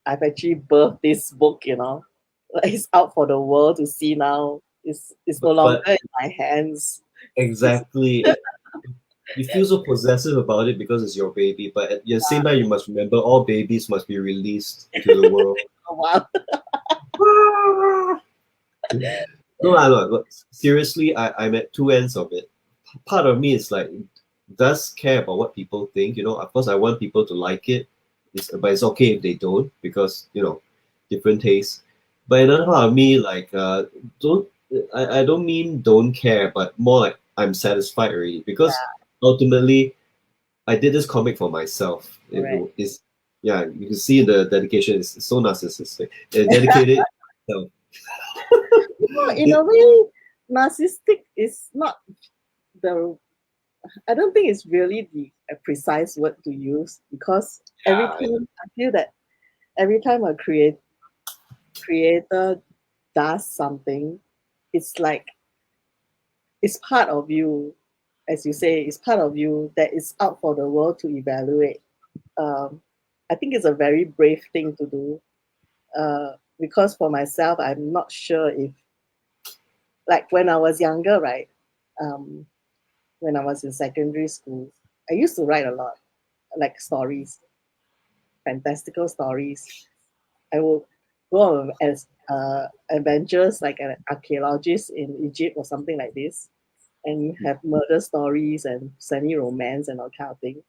I've actually birthed this book. It's out for the world to see now. It's no longer in my hands.
Exactly. You feel so possessive about it because it's your baby, but at the same time, you must remember all babies must be released to the world.
Oh, wow.
No, seriously, I'm at two ends of it. Part of me is like, does care about what people think. Of course, I want people to like it, but it's okay if they don't, because different tastes. But another part of me, like, don't I don't mean don't care, but more like I'm satisfied already, because
Yeah,
ultimately I did this comic for myself.
correct.
Is yeah, you can see the dedication is so narcissistic. Dedicated. So,
No, in a way, narcissistic is not the. I don't think it's really the a precise word to use, because every
yeah,
time I feel that every time a creator does something, it's like it's part of you, as you say, it's part of you that is out for the world to evaluate. I think it's a very brave thing to do, because for myself, I'm not sure if, like when I was younger, right? Um, when I was in secondary school, I used to write a lot, like stories, fantastical stories. I would go on as adventures like an archaeologist in Egypt or something like this, and have murder stories and semi-romance and all kind of thing.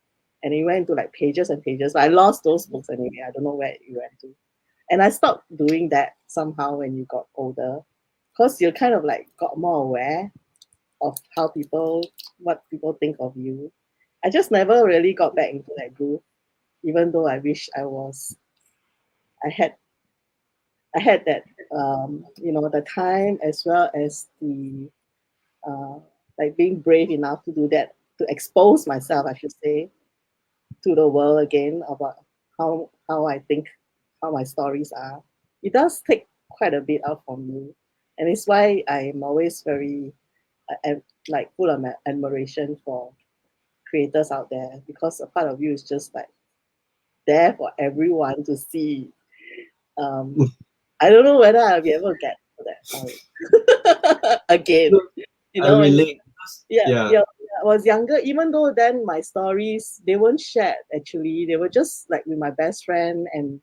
And it went into like pages and pages. But I lost those books anyway. I don't know where it went to. And I stopped doing that somehow when you got older, because you kind of like got more aware of what people think of you. I just never really got back into that groove, even though I wish I had I had that the time, as well as the uh, like being brave enough to do that, to expose myself, I should say, to the world again about how I think, how my stories are. It does take quite a bit out from me, and it's why I'm always very like full of admiration for creators out there, because a part of you is just like there for everyone to see. Um, I don't know whether I'll be able to get to that point again.
look,
You
I
know, when
relate.
yeah,
Yeah,
yeah, I was younger, even though then my stories, they weren't shared actually. They were just like with my best friend, and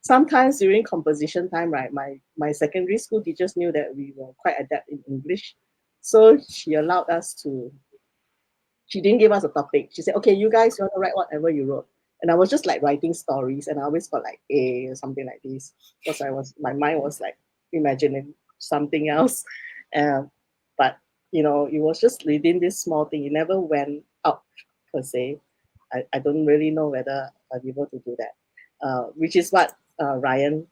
sometimes during composition time, right, my secondary school teachers knew that we were quite adept in English. So she allowed us to, she didn't give us a topic. She said, okay, you guys, you want to write whatever you wrote. And I was just like writing stories, and I always got like A or something like this, because my mind was like imagining something else. Um, but it was just within this small thing. It never went out per se. I don't really know whether I'll be able to do that. Which is what Ryan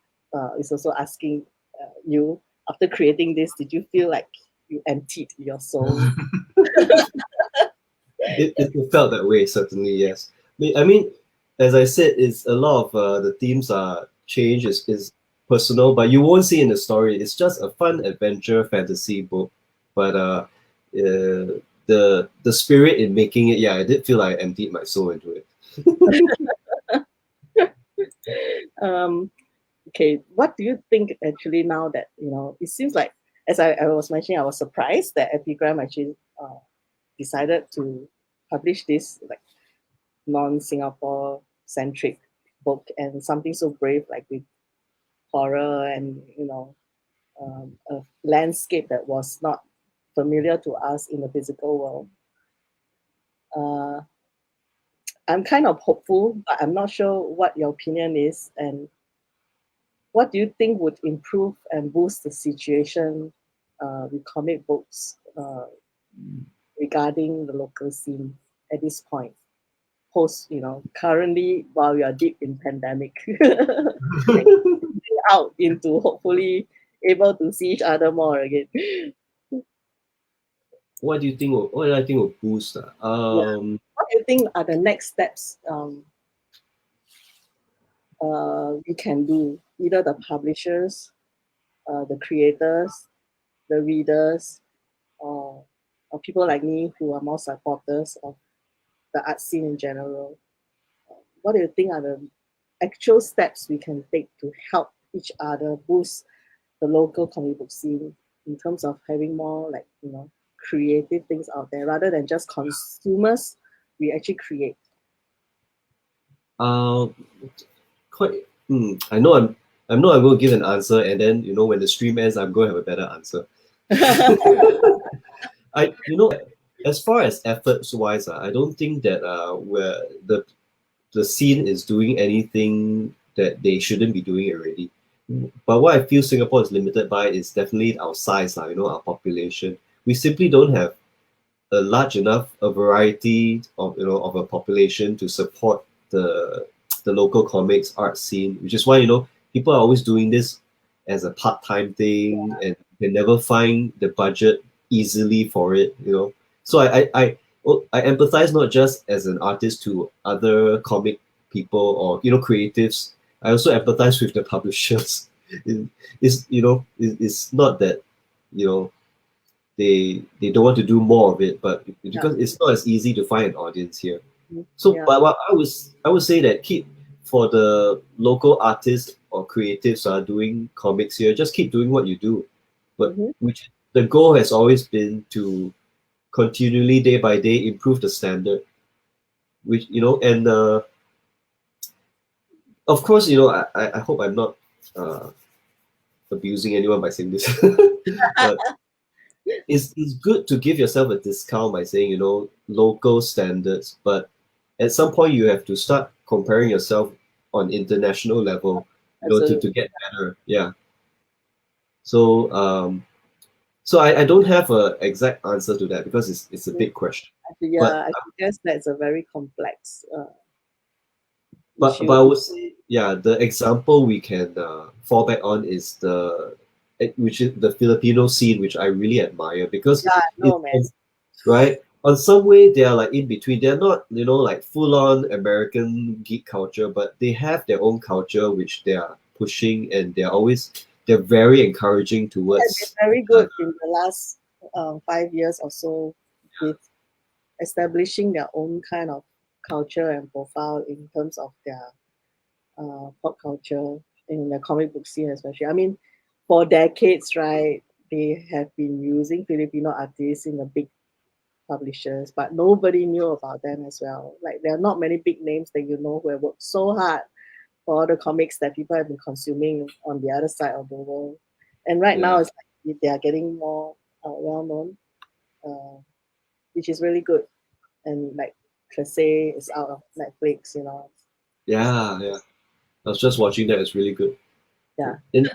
is also asking you. After creating this, did you feel like you emptied your soul?
it felt that way, certainly, yes. I mean, as I said, it's a lot of the themes are change is personal, but you won't see in the story. It's just a fun adventure fantasy book, but the spirit in making it, yeah, I did feel like I emptied my soul into it.
um, okay, what do you think actually now that, it seems like, as I was mentioning, I was surprised that Epigram actually decided to publish this like non-Singapore centric book, and something so brave like with horror and, a landscape that was not familiar to us in the physical world. Uh, I'm kind of hopeful, but I'm not sure what your opinion is, and what do you think would improve and boost the situation with comic books regarding the local scene at this point? Post, currently while we are deep in pandemic, and out into hopefully able to see each other more again.
What do you think? What do I think will boost that?
Yeah. What do you think are the next steps we can do? Either the publishers, the creators, the readers, or people like me who are more supporters of the art scene in general. What do you think are the actual steps we can take to help each other boost the local comic book scene, in terms of having more like, creative things out there rather than just consumers? We actually create.
Uh, quite. I know I'm going to give an answer, and then when the stream ends, I'm going to have a better answer. As far as efforts wise, I don't think that where the scene is doing anything that they shouldn't be doing already. but what I feel Singapore is limited by is definitely our size, you know, our population. We simply don't have a large enough a variety of, you know, of a population to support the local comics art scene, which is why, you know, people are always doing this as a part-time thing and they never find the budget easily for it, you know. So I empathize not just as an artist to other comic people or, you know, creatives. I also empathize with the publishers. It's, you know, it's not that, you know, they don't want to do more of it, but
Yeah.
because it's not as easy to find an audience here. So,
Yeah.
but what I would say that keep for the local artists or creatives who are doing comics here, just keep doing what you do. But
Mm-hmm.
which the goal has always been to continually day by day improve the standard. Which, you know, and of course, you know, I hope I'm not uh, abusing anyone by saying this, but it's good to give yourself a discount by saying, you know, local standards, but at some point you have to start comparing yourself on international level, you know,
Absolutely.
to get better. Yeah. So so I don't have a exact answer to that because it's a big question. But
Yeah, I guess that's a very complex
but
issue.
I would say, yeah, the example we can fall back on is which is the Filipino scene, which I really admire because
Yeah,
it's
no, man.
right? On some way, they are like in between. They're not, you know, like full on American geek culture, but they have their own culture which they are pushing, and they're very encouraging
They've been
towards
very
each other.
good in the last 5 years or so with establishing their own kind of culture and profile in terms of their pop culture in the comic book scene, especially. I mean, for decades, right, they have been using Filipino artists in the big publishers, but nobody knew about them as well. Like, there are not many big names that you know who have worked so hard for all the comics that people have been consuming on the other side of the world. And right now,
Yeah,
it's like they are getting more well known, uh, which is really good. And like Tracey is out of Netflix, you know.
yeah, yeah. I was just watching that. It's really good.
Yeah.
And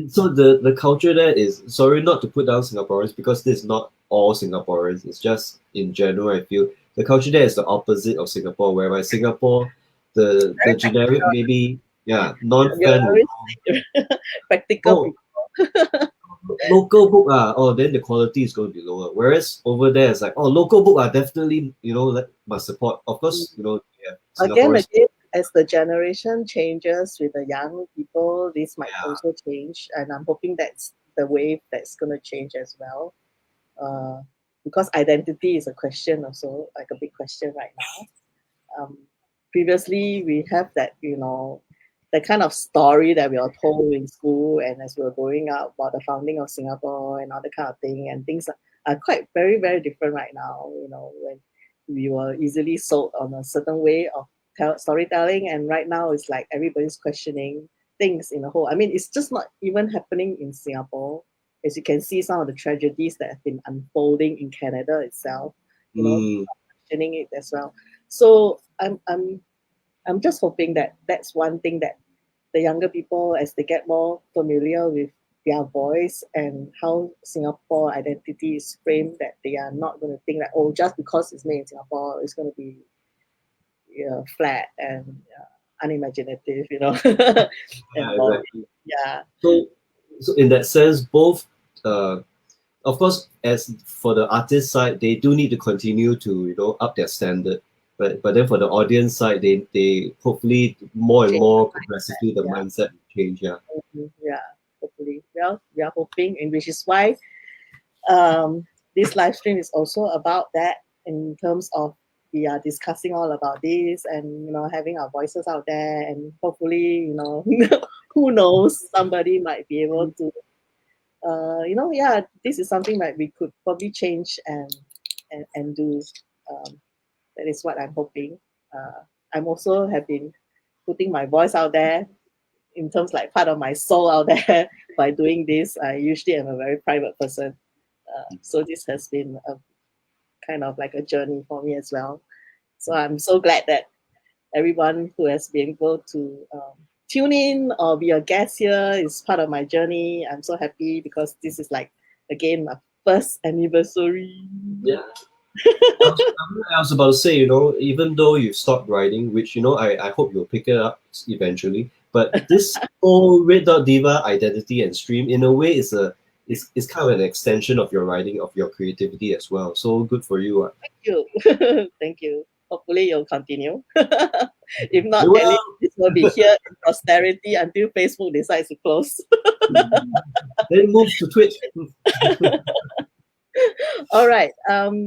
so the culture there is, sorry not to put down Singaporeans because this is not all Singaporeans. It's just in general. I feel the culture there is the opposite of Singapore, whereby Singapore, the
Very
generic maybe yeah
you're
non-fan will
very practical
oh
people.
local book oh then the quality is going to be lower. Whereas over there it's like oh local book definitely you know must support. Of course you know yeah Singaporeans
Again, as the generation changes with the young people, this might
yeah
also change. And I'm hoping that's the wave that's going to change as well. Uh, because identity is a question also, like a big question right now. Previously, we have that, the kind of story that we are told in school and as we were growing up about the founding of Singapore and all that kind of thing. And things are quite very, very different right now, when we were easily sold on a certain way of storytelling. And right now, it's like everybody's questioning things in a whole. I mean, it's just not even happening in Singapore. As you can see, some of the tragedies that have been unfolding in Canada itself,
mm,
questioning it as well. So I'm just hoping that that's one thing that the younger people, as they get more familiar with their voice and how Singapore identity is framed, that they are not going to think that, oh, just because it's made in Singapore, it's going to be flat and unimaginative, and
yeah
boring.
exactly.
Yeah,
So so in that sense both uh of course, as for the artist side, they do need to continue to up their standard. But then for the audience side, they hopefully more and
change
more
the
progressively the
mindset. Yeah,
mindset will change. Yeah.
yeah, hopefully. Well, we are hoping, and which is why um, this live stream is also about that in terms of we are discussing all about this and having our voices out there and hopefully who knows, somebody might be able to yeah, this is something that we could probably change and do. That is what I'm hoping. I'm also have been putting my voice out there in terms like part of my soul out there by doing this. I usually am a very private person, so this has been a kind of like a journey for me as well. So I'm so glad that everyone who has been able to tune in or be a guest here. It's part of my journey. I'm so happy because this is like, again, my first anniversary.
Yeah. I was about to say, you know, even though you stopped writing, which, you know, I hope you'll pick it up eventually, but this whole Red Dot Diva identity and stream, in a way, is kind of an extension of your writing, of your creativity as well. So good for you.
Thank you. Thank you. Hopefully you'll continue. If not, at
Well,
least this will be here in posterity until Facebook decides to close.
then move to Twitch.
All right.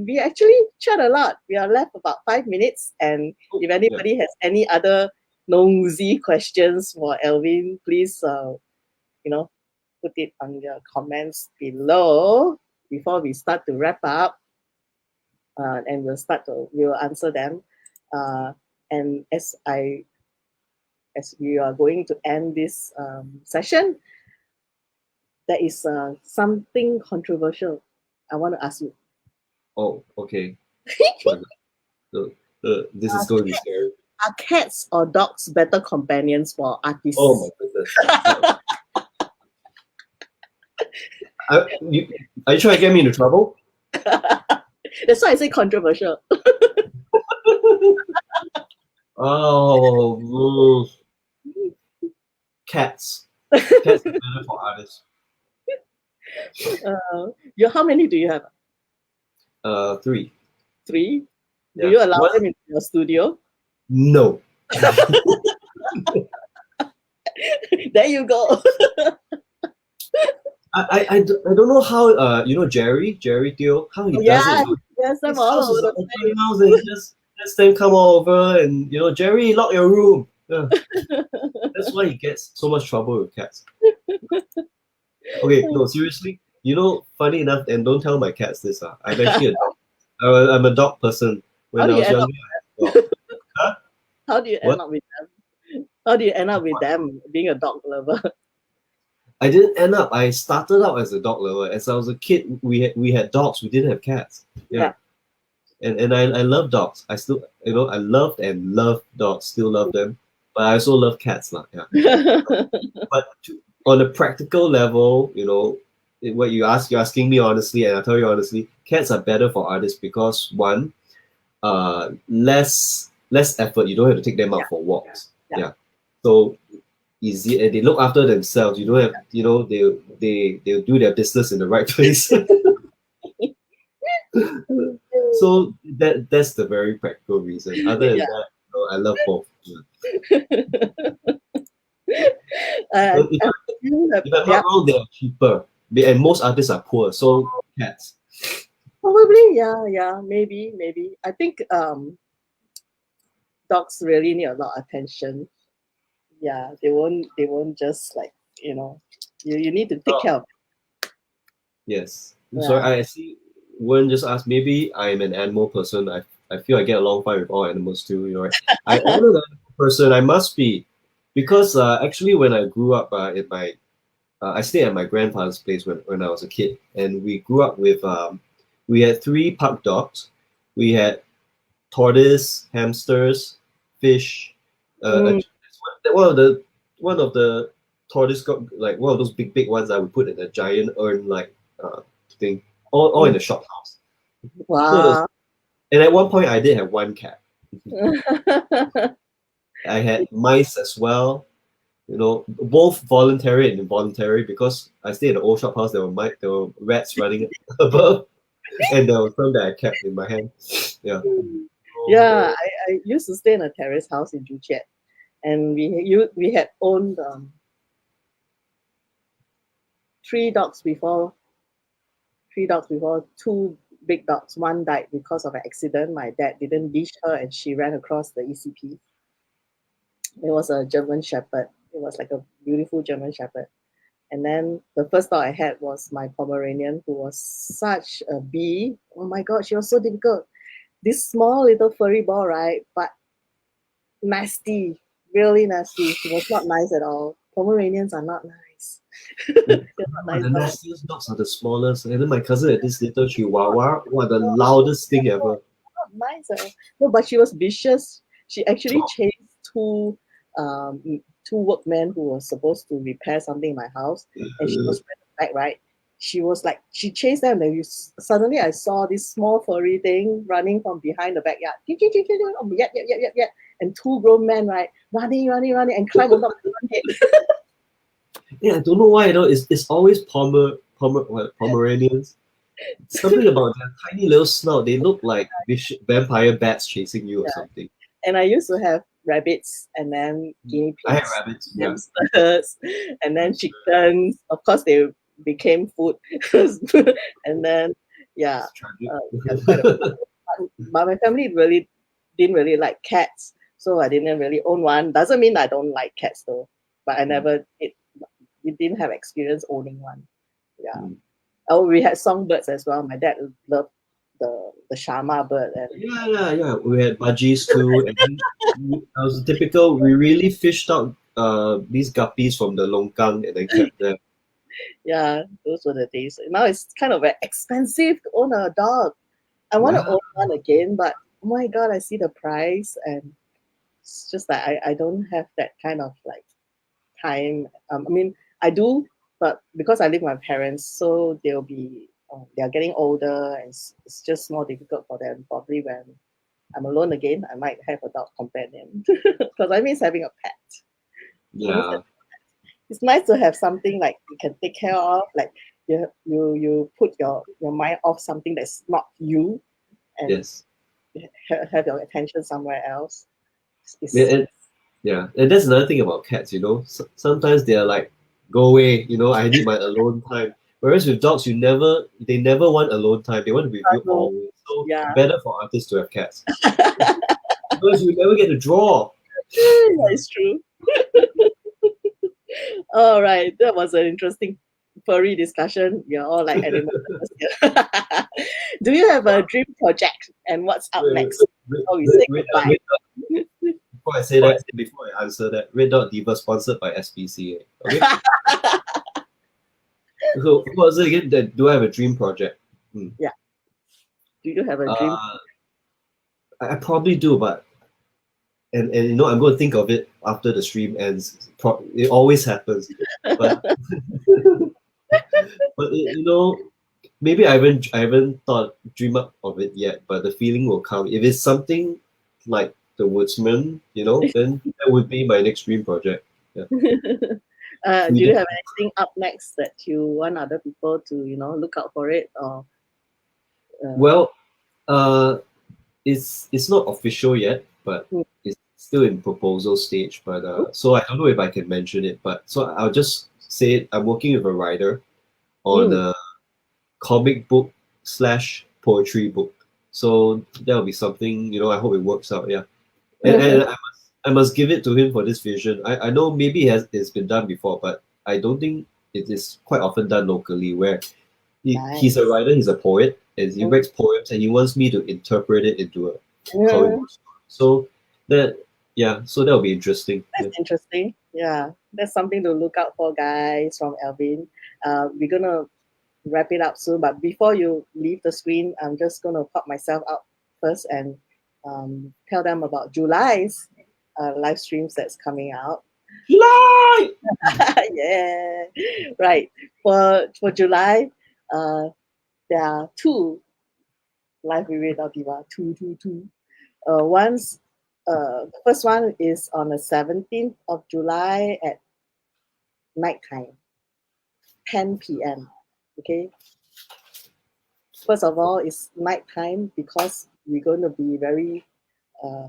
We actually chat a lot. We are left about 5 minutes, and if anybody has any other nosy questions for Elvin, please, you know, put it on your comments below before we start to wrap up, and we'll answer them. And as we are going to end this session, there is something controversial I want to ask you.
Oh, okay. This is going to be scary.
Are cats or dogs better companions for artists?
Oh my goodness. Are you trying to get me into trouble?
That's why I say controversial.
Oh, cats. Cats are better for artists.
How many do you have?
3.
3?
Yeah.
Do you allow them into your studio?
No.
There you go.
I don't know how you know Jerry Teo, how he does it.
Yes, I'm all over the place.
House and he just lets them come over, and you know, Jerry, lock your room. Yeah. That's why he gets so much trouble with cats. Okay, no, seriously. You know, funny enough, and don't tell my cats this. I'm actually a dog. I'm a dog person. When I was younger, huh?
How do you end up with them? How do you end up with them being a dog lover?
I didn't end up. I started out as a dog lover. As I was a kid, we had dogs. We didn't have cats. Yeah. And I love dogs. I still, you know, I loved and love dogs. Still love them. But I also love cats, lah. Yeah. But on a practical level, you know, what you're asking me honestly, and I tell you honestly, cats are better for artists because one, less effort. You don't have to take them out for walks. Yeah. So easy, and they look after themselves. You don't have, you know, they'll do their business in the right place. So that's the very practical reason. Other than that, you know, I love both. If I'm not wrong, they are cheaper, and most artists are poor. So cats.
Probably, yeah, maybe. I think dogs really need a lot of attention. Yeah, they won't just like, you know, you need to take care of them.
Yes. Yeah. So I see. One just asked, maybe I'm an animal person. I feel I get along fine with all animals too. You know, right? I'm an animal person. I must be, because actually when I grew up in my, I stayed at my grandfather's place when I was a kid, and we grew up with we had 3 pug dogs. We had tortoise, hamsters, fish. One of the tortoise got like one of those big ones that we put in a giant urn like thing. All in the shop house.
Wow.
And at one point, I did have 1 cat. I had mice as well. You know, both voluntary and involuntary, because I stayed in an old shop house. There were rats running above, and there was some that I kept in my hand. Yeah.
Yeah, I used to stay in a terrace house in Joo Chiat, and we had owned 3 dogs before. 2 big dogs. 1 died because of an accident. My dad didn't leash her, and she ran across the ECP. It was a German Shepherd. It was like a beautiful German Shepherd. And then the first dog I had was my Pomeranian, who was such a bee. Oh my God, she was so difficult. This small little furry ball, right? But nasty, really nasty. She was not nice at all. Pomeranians are not nice.
The nastiest dogs are the smallest. And then my cousin had this little Chihuahua. The loudest thing ever.
Not nice. No, but she was vicious. She actually chased two two workmen who were supposed to repair something in my house, and she was back, right? She was like, she chased them, and suddenly I saw this small furry thing running from behind the backyard. Yeah, and two grown men, right, running, and climb on top of the head.
Yeah, I don't know why, it's always Pomeranians. Something about their tiny little snout. They look like vampire bats chasing you or something.
And I used to have rabbits, and then guinea pigs,
I have rabbits,
hamsters, and then chickens. Of course, they became food. And then, but my family didn't really like cats, so I didn't really own one. Doesn't mean I don't like cats though, but I never did. We didn't have experience owning one. Yeah. Oh, we had songbirds as well. My dad loved the Shama bird. And
yeah. We had budgies too, and then I was typical. We really fished out these guppies from the longkang and then kept them.
Yeah, those were the days. Now it's kind of expensive to own a dog. I want to own one again, but oh my god, I see the price, and it's just like I don't have that kind of like time. I mean, I do, but because I live with my parents, so they'll be they are getting older, and it's just more difficult for them. Probably when I'm alone again, I might have a dog companion because I miss having a pet.
Yeah.
It's nice to have something like you can take care of, like you put your mind off something that's not you, and have your attention somewhere else.
And that's another thing about cats, sometimes they're like, go away, I need my alone time. Whereas with dogs, they never want alone time. They want to be with you always. So better for artists to have cats. Because you never get to draw.
That's true. All right, that was an interesting furry discussion. You're all like animal lovers here. Do you have a dream project, and what's up next? We say goodbye.
Before I answer that, Red Dot Diva sponsored by SPCA. Okay. So what was it again? Do I have a dream project?
Yeah. Do you have a dream?
I probably do, but and I'm going to think of it after the stream ends. It always happens, but but maybe I haven't dream up of it yet. But the feeling will come. If it's something like the Woodsman, then that would be my next dream project. Yeah.
Do you have anything up next that you want other people to look out for it, or?
Well, it's not official yet, but it's still in proposal stage. But so I don't know if I can mention it. But so I'll just say it. I'm working with a writer on a comic book / poetry book. So that'll be something. I hope it works out. Yeah, and I must give it to him for this vision. I know maybe it's been done before, but I don't think it is quite often done locally. Where he's a writer, he's a poet, and he writes poems, and he wants me to interpret it into a comic book story. So that'll be interesting.
That's interesting. Yeah, that's something to look out for, guys, from Elvin. We're gonna wrap it up soon, but before you leave the screen, I'm just gonna pop myself out first and tell them about July's live streams that's coming out.
July!
Yeah, right. For July, there are 2 live with Red Dot Diva. Two. The first one is on the 17th of July at nighttime, 10 p.m. Okay. First of all, it's nighttime because we're going to be very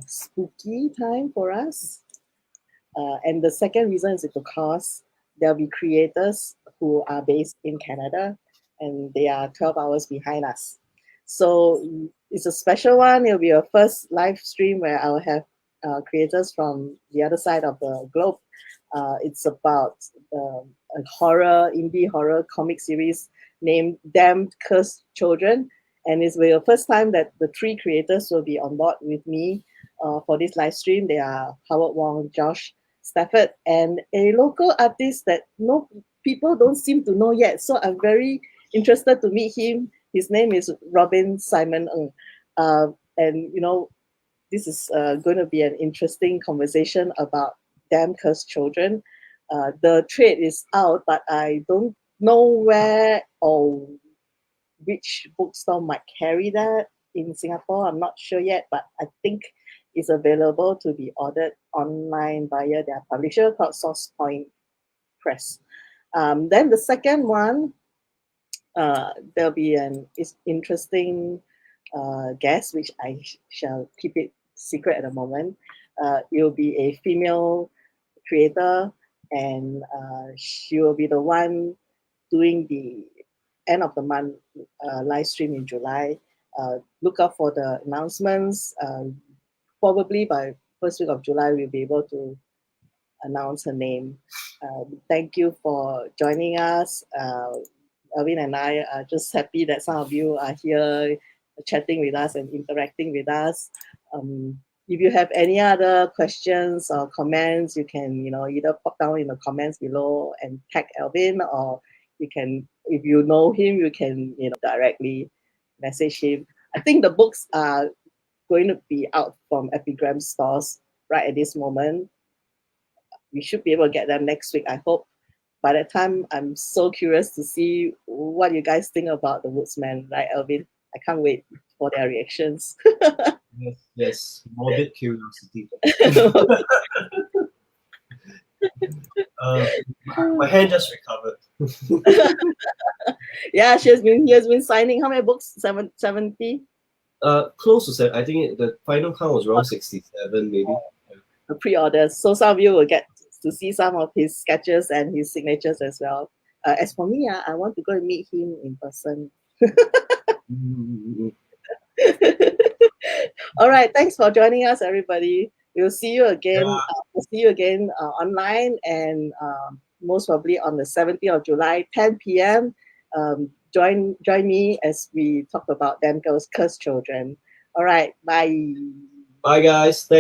spooky time for us. And the second reason is because there'll be creators who are based in Canada, and they are 12 hours behind us. So it's a special one. It'll be a first live stream where I'll have creators from the other side of the globe. It's about a indie horror comic series named Damned Cursed Children. And it's the first time that the 3 creators will be on board with me for this live stream. They are Howard Wong, Josh Stafford, and a local artist that people don't seem to know yet. So I'm very interested to meet him. His name is Robin Simon Ng. And this is going to be an interesting conversation about Damn Cursed Children. The trade is out, but I don't know where or which bookstore might carry that in Singapore. I'm not sure yet, but I think it's available to be ordered online via their publisher called Source Point Press. Then the second one, there'll be an interesting guest, which I shall keep it secret at the moment. It will be a female creator, and she will be the one doing the end of the month live stream in July. Look out for the announcements. Probably by first week of July, we'll be able to announce her name. Thank you for joining us. Elvin and I are just happy that some of you are here chatting with us and interacting with us. If you have any other questions or comments, you can either pop down in the comments below and tag Elvin, or you can, if you know him, you can directly message him. I think the books are going to be out from Epigram stores right at this moment. We should be able to get them next week, I hope. By that time, I'm so curious to see what you guys think about the Woodsman, right, Elvin? I can't wait for their reactions.
Yes, morbid curiosity. My hand just recovered.
Yeah, he has been signing how many books? 70?
Close to 7. I think the final count was around 67, maybe.
The pre-orders. So some of you will get to see some of his sketches and his signatures as well. As for me, I want to go and meet him in person. All right, thanks for joining us, everybody. We'll see you again. We'll see you again online, and most probably on the 17th of July, 10 p.m. Join me as we talk about Damn Cursed Children. All right, bye.
Bye, guys. Thanks.